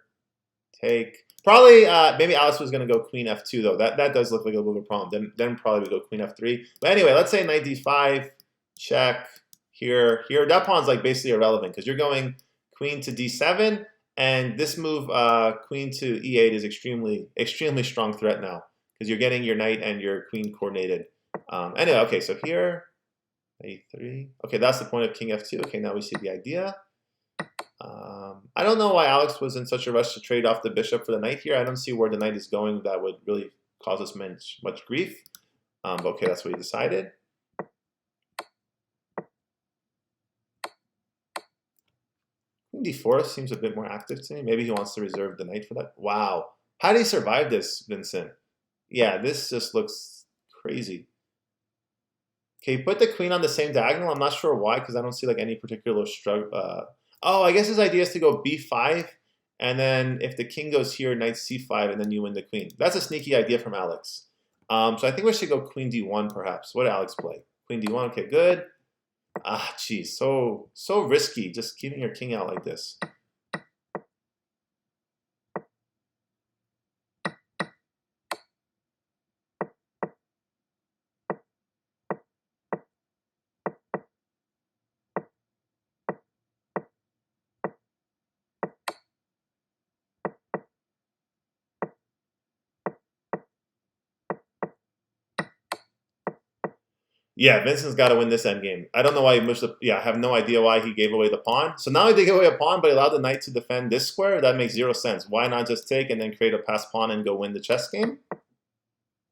take. Probably maybe Alex was going to go queen f2 though. That does look like a little bit of a problem. Then probably we go queen f3. But anyway, let's say knight d5, check here. That pawn's like basically irrelevant because you're going queen to d7. And this move, queen to e8, is extremely strong threat now because you're getting your knight and your queen coordinated. Anyway, okay, so here, a3. Okay, that's the point of king f2. Okay, now we see the idea. I don't know why Alex was in such a rush to trade off the bishop for the knight here. I don't see where the knight is going that would really cause us much grief. But okay, that's what he decided. Queen d4 seems a bit more active to me. Maybe he wants to reserve the knight for that. Wow. How did he survive this, Vincent? Yeah, this just looks crazy. Okay, put the queen on the same diagonal. I'm not sure why, because I don't see like any particular struggle. Oh, I guess his idea is to go b5, and then if the king goes here, knight c5, and then you win the queen. That's a sneaky idea from Alex. So I think we should go queen d1 perhaps. What did Alex play? Queen d1, okay, good. Ah, geez, so risky just keeping your king out like this. Yeah, Vincent's got to win this endgame. I don't know why he pushed the. Yeah, I have no idea why he gave away the pawn. So now he did give away a pawn, but he allowed the knight to defend this square. That makes zero sense. Why not just take and then create a passed pawn and go win the chess game?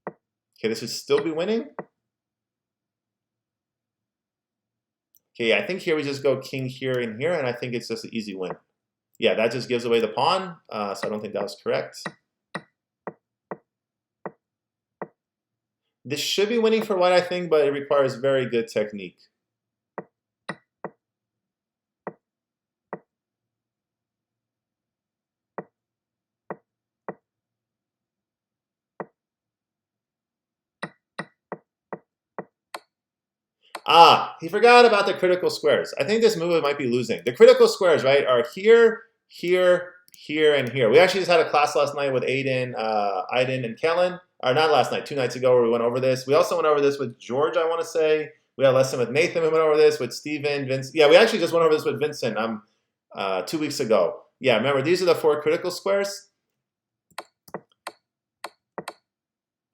Okay, this should still be winning. Okay, yeah, I think here we just go king here and here, and I think it's just an easy win. Yeah, that just gives away the pawn, so I don't think that was correct. This should be winning for white, I think, but it requires very good technique. Ah, he forgot about the critical squares. I think this move might be losing. The critical squares, right, are here, here, here, and here. We actually just had a class last night with Aiden and Kellen. Or not last night, 2 nights ago, where we went over this. We also went over this with George, I want to say. We had a lesson with Nathan. We went over this with Steven, Vince. Yeah, we actually just went over this with Vincent 2 weeks ago. Yeah, remember, these are the 4 critical squares.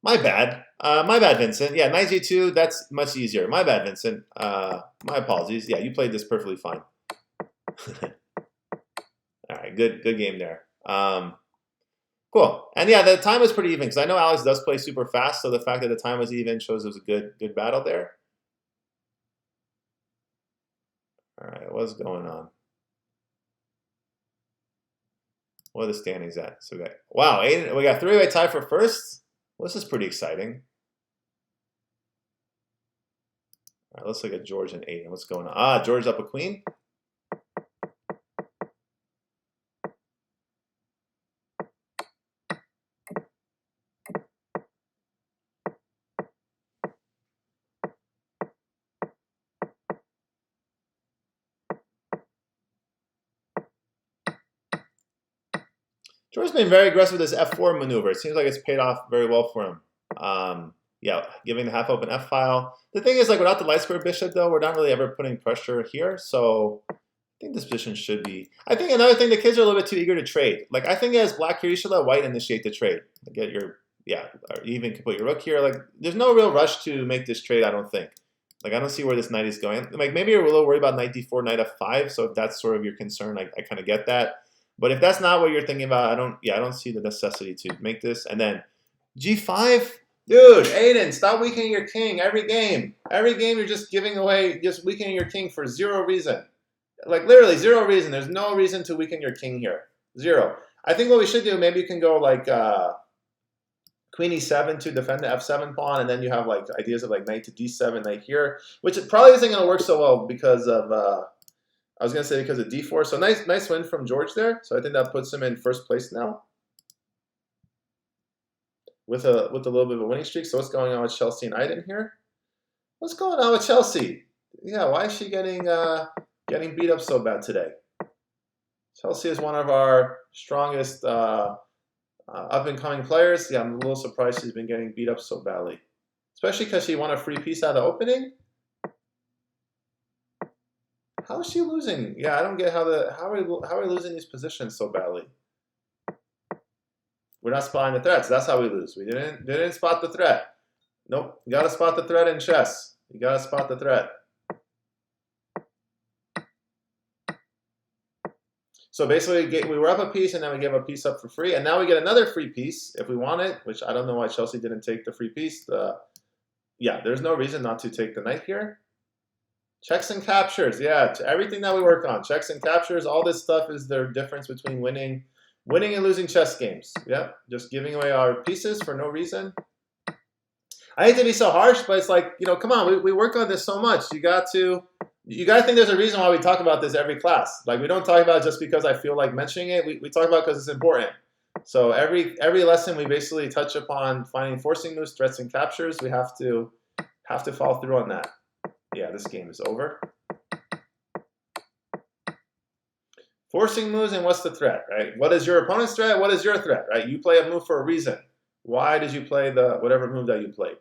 My bad. My bad, Vincent. Yeah, knight g2, that's much easier. My bad, Vincent. My apologies. Yeah, you played this perfectly fine. All right, good game there. Cool. And yeah, the time was pretty even because I know Alex does play super fast, so the fact that the time was even shows it was a good battle there. All right, what's going on? What are the standings at? So wow, Aiden, we got 3-way tie for first. Well, this is pretty exciting. All right, let's look at George and Aiden. What's going on? Ah, George up a queen. George's been very aggressive with this f4 maneuver. It seems like it's paid off very well for him. Yeah, giving the half open f file. The thing is, like without the light square bishop, though, we're not really ever putting pressure here. So I think this position should be. I think another thing, the kids are a little bit too eager to trade. Like I think as black here, you should let white initiate the trade. Get your or even can put your rook here. Like there's no real rush to make this trade. I don't think. Like I don't see where this knight is going. Like maybe you're a little worried about knight d4, knight f5. So if that's sort of your concern, I kind of get that. But if that's not what you're thinking about, I don't see the necessity to make this. And then g5, dude, Aiden, stop weakening your king every game. Every game you're just giving away, just weakening your king for zero reason. Like literally zero reason. There's no reason to weaken your king here. Zero. I think what we should do, maybe you can go like queen e7 to defend the f7 pawn, and then you have like ideas of like knight to d7, knight here, which probably isn't going to work so well because of I was going to say because of d4. So nice win from George there. So I think that puts him in first place now with a little bit of a winning streak. So what's going on with Chelsea and Aiden here? What's going on with Chelsea? Yeah, why is she getting beat up so bad today? Chelsea is one of our strongest up-and-coming players. Yeah, I'm a little surprised she's been getting beat up so badly, especially because she won a free piece out of the opening. How is she losing? Yeah, I don't get how are we losing these positions so badly. We're not spotting the threats. That's how we lose. We didn't spot the threat. Nope. You gotta spot the threat in chess. You gotta spot the threat. So basically, we were up a piece, and then we gave a piece up for free, and now we get another free piece if we want it. Which I don't know why Chelsea didn't take the free piece. Yeah, there's no reason not to take the knight here. Checks and captures, yeah, everything that we work on, checks and captures, all this stuff is the difference between winning and losing chess games. Yeah, just giving away our pieces for no reason. I hate to be so harsh, but it's like, come on, we work on this so much. You got to think there's a reason why we talk about this every class. Like we don't talk about it just because I feel like mentioning it. We talk about it because it's important. So every lesson we basically touch upon finding forcing moves, threats, and captures. We have to follow through on that. Yeah, this game is over. Forcing moves, and what's the threat, right? What is your opponent's threat? What is your threat, right? You play a move for a reason. Why did you play whatever move that you played?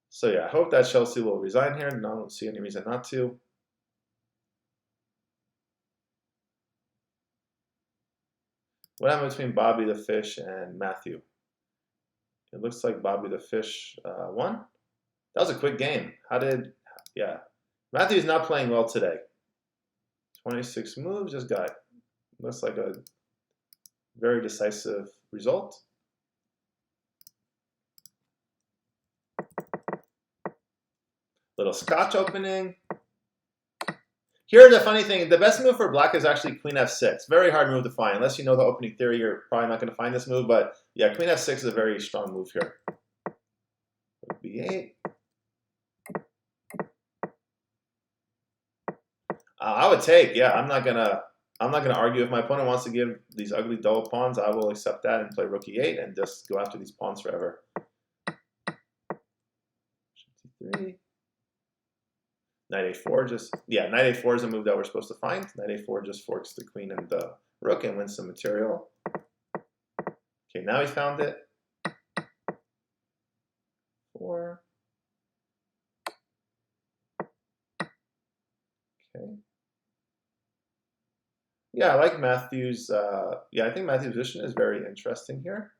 So yeah, I hope that Chelsea will resign here. No, I don't see any reason not to. What happened between Bobby the Fish and Matthew? It looks like Bobby the Fish won. That was a quick game. Yeah. Matthew's not playing well today. 26 moves, just got, looks like a very decisive result. Little Scotch opening. Here's the funny thing. The best move for black is actually queen f6. Very hard move to find. Unless you know the opening theory, you're probably not going to find this move. But yeah, queen f6 is a very strong move here. b8. I would take, yeah. I'm not gonna argue. If my opponent wants to give these ugly double pawns, I will accept that and play rook e8 and just go after these pawns forever. T3. Knight a4 knight a4 is a move that we're supposed to find. Knight a4 just forks the queen and the rook and wins some material. Okay, now he found it. 4. Okay. Yeah, I like Matthew's. Yeah, I think Matthew's position is very interesting here.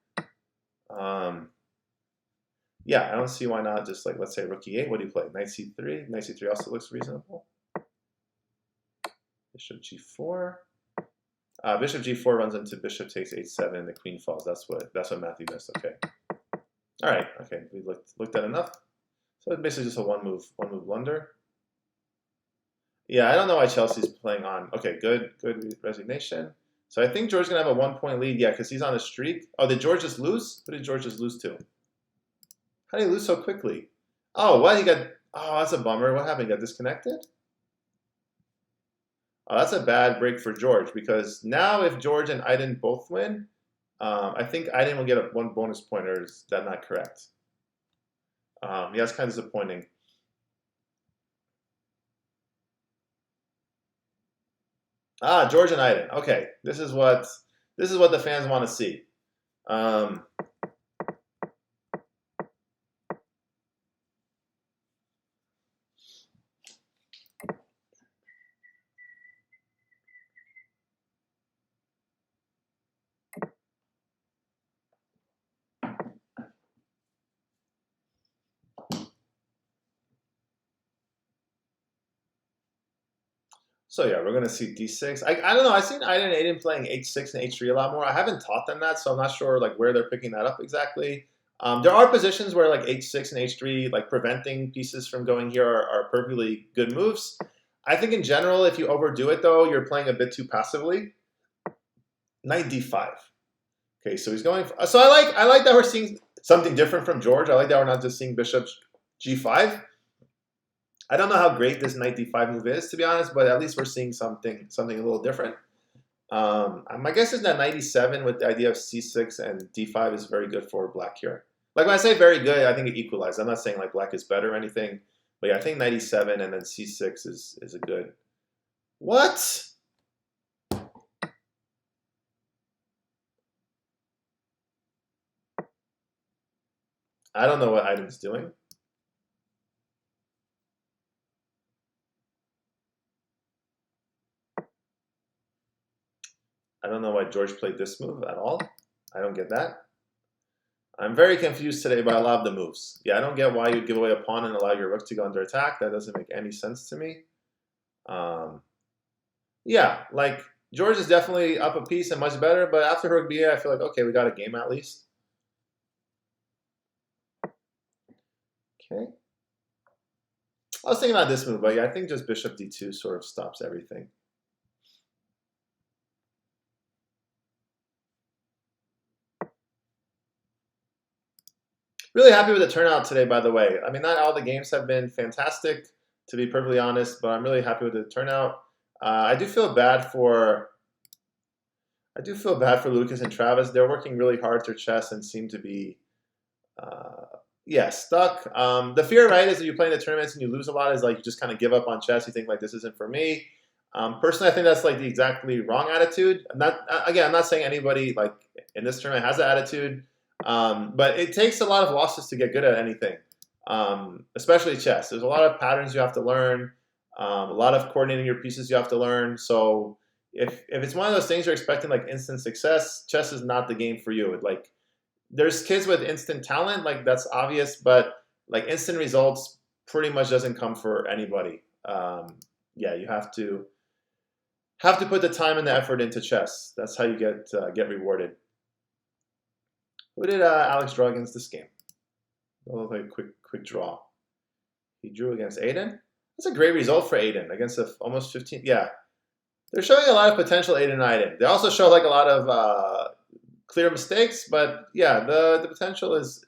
Yeah, I don't see why not just like, let's say rook e8. What do you play? Knight c3. Knight c3 also looks reasonable. Bishop g4. Bishop g4 runs into bishop takes h7 and the queen falls. That's what Matthew missed. Okay. All right. Okay, we looked at enough. So it's basically just a one move blunder. Yeah, I don't know why Chelsea's playing on. Okay, good resignation. So I think George's gonna have a 1-point lead. Yeah, because he's on a streak. Oh, did George just lose? Who did George just lose to? How did he lose so quickly? Oh, what? Oh, that's a bummer. What happened? He got disconnected? Oh, that's a bad break for George because now if George and Aiden both win, I think Aiden will get 1 bonus point, or is that not correct? Yeah, it's kind of disappointing. George and Aiden. Okay, this is what This is what the fans want to see. So yeah, we're gonna see d6. I don't know. I've seen Iden and Aiden playing h6 and h3 a lot more. I haven't taught them that, so I'm not sure like where they're picking that up exactly. There are positions where like h6 and h3, like preventing pieces from going here, are perfectly good moves. I think in general, if you overdo it though, you're playing a bit too passively. Knight d5. Okay, so he's going. So I like that we're seeing something different from George. I like that we're not just seeing bishop g5. I don't know how great this knight d5 move is, to be honest, but at least we're seeing something a little different. My guess is that knight e7 with the idea of c6 and d5 is very good for black here. Like when I say very good, I think it equalized. I'm not saying like black is better or anything, but yeah, I think knight e7 and then c6 is a good. What? I don't know what Item's doing. I don't know why George played this move at all. I don't get that. I'm very confused today by a lot of the moves. Yeah, I don't get why you'd give away a pawn and allow your rook to go under attack. That doesn't make any sense to me. Yeah, like George is definitely up a piece and much better, but after rook b8, I feel like, okay, we got a game at least. Okay. I was thinking about this move, but yeah, I think just bishop d2 sort of stops everything. Really happy with the turnout today, by the way. I mean, not all the games have been fantastic, to be perfectly honest, but I'm really happy with the turnout. I do feel bad for Lucas and Travis. They're working really hard through chess and seem to be, stuck. The fear, right, is that you play in the tournaments and you lose a lot is like you just kind of give up on chess. You think like this isn't for me. Personally, I think that's like the exactly wrong attitude. I'm not saying anybody like in this tournament has that attitude. But it takes a lot of losses to get good at anything, especially chess. There's a lot of patterns you have to learn, a lot of coordinating your pieces you have to learn. So if it's one of those things you're expecting like instant success, chess is not the game for you. Like there's kids with instant talent, like that's obvious, but like instant results pretty much doesn't come for anybody. Yeah, you have to put the time and the effort into chess. That's how you get rewarded. Who did Alex draw against this game? That looked like a quick draw. He drew against Aiden. That's a great result for Aiden against almost 15. Yeah, they're showing a lot of potential Aiden and Aiden. They also show like a lot of clear mistakes, but yeah, the potential is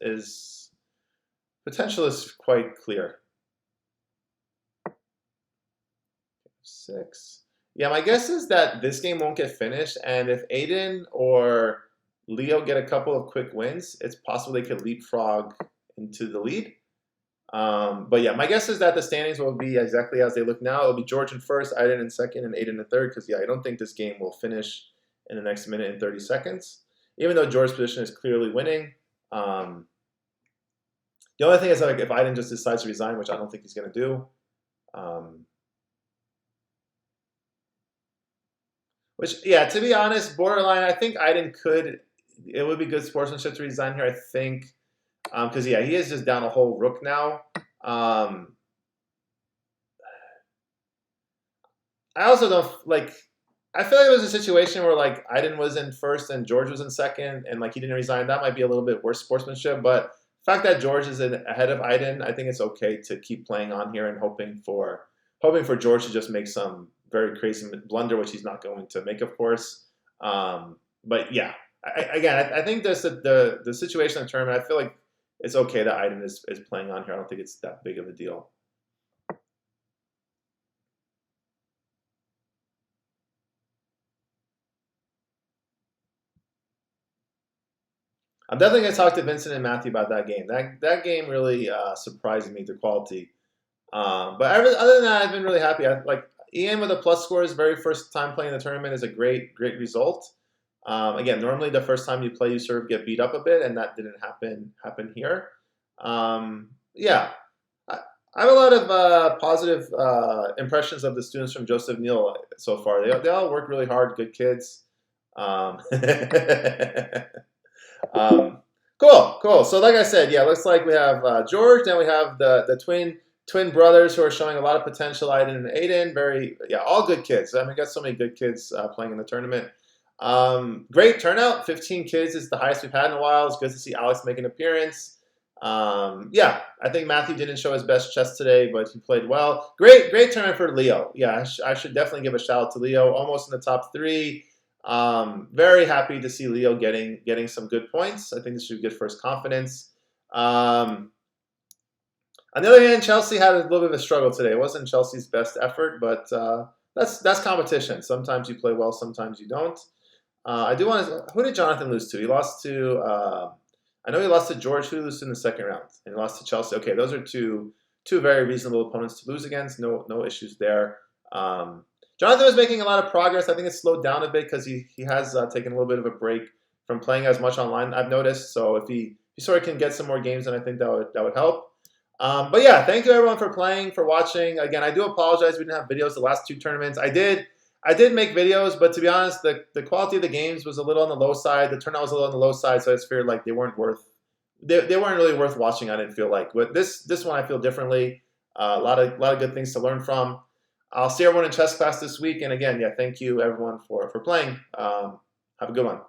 quite clear. 6. Yeah, my guess is that this game won't get finished, and if Aiden or Leo get a couple of quick wins, it's possible they could leapfrog into the lead. But yeah, my guess is that the standings will be exactly as they look now. It'll be George in first, Aiden in second, and Aiden in third, because yeah, I don't think this game will finish in the next minute and 30 seconds. Even though George's position is clearly winning. The only thing is like if Aiden just decides to resign, which I don't think he's going to do. Which, yeah, to be honest, borderline, I think Aiden could. It would be good sportsmanship to resign here, I think. Because, yeah, he is just down a whole rook now. I also don't, like, I feel like it was a situation where, like, Aiden was in first and George was in second, and, like, he didn't resign. That might be a little bit worse sportsmanship. But the fact that George is ahead of Aiden, I think it's okay to keep playing on here and hoping for George to just make some very crazy blunder, which he's not going to make, of course. But, yeah. I think the situation in the tournament, I feel like it's okay that Aiden is playing on here. I don't think it's that big of a deal. I'm definitely going to talk to Vincent and Matthew about that game. That game really surprised me, the quality. But other than that, I've been really happy. Like Ian with a plus score his very first time playing the tournament is a great result. Again, normally the first time you play, you sort of get beat up a bit, and that didn't happen here. Yeah, I have a lot of positive impressions of the students from Joseph Neal so far. They all work really hard, good kids. Um, cool. So like I said, yeah, looks like we have George, then we have the twin brothers who are showing a lot of potential. Aiden and Aiden, all good kids. I mean, we got so many good kids playing in the tournament. Great turnout. 15 kids is the highest we've had in a while. It's good to see Alex make an appearance. Yeah, I think Matthew didn't show his best chess today, but he played well. Great tournament for Leo. Yeah, I should definitely give a shout out to Leo. Almost in the top 3. Very happy to see Leo getting some good points. I think this should be good for his confidence. On the other hand, Chelsea had a little bit of a struggle today. It wasn't Chelsea's best effort, but that's competition. Sometimes you play well, sometimes you don't. I do want to. Who did Jonathan lose to? He lost to. I know he lost to George. Who lost in the second round? And he lost to Chelsea. Okay, those are two very reasonable opponents to lose against. No issues there. Jonathan was making a lot of progress. I think it's slowed down a bit because he has taken a little bit of a break from playing as much online, I've noticed. So if he sort of can get some more games, then I think that would help. But yeah, thank you everyone for playing, for watching. Again, I do apologize we didn't have videos the last 2 tournaments. I did make videos, but to be honest, the quality of the games was a little on the low side. The turnout was a little on the low side, so I just figured like they weren't really worth watching. I didn't feel like, but this one I feel differently. A lot of good things to learn from. I'll see everyone in chess class this week, and again, yeah, thank you everyone for playing. Have a good one.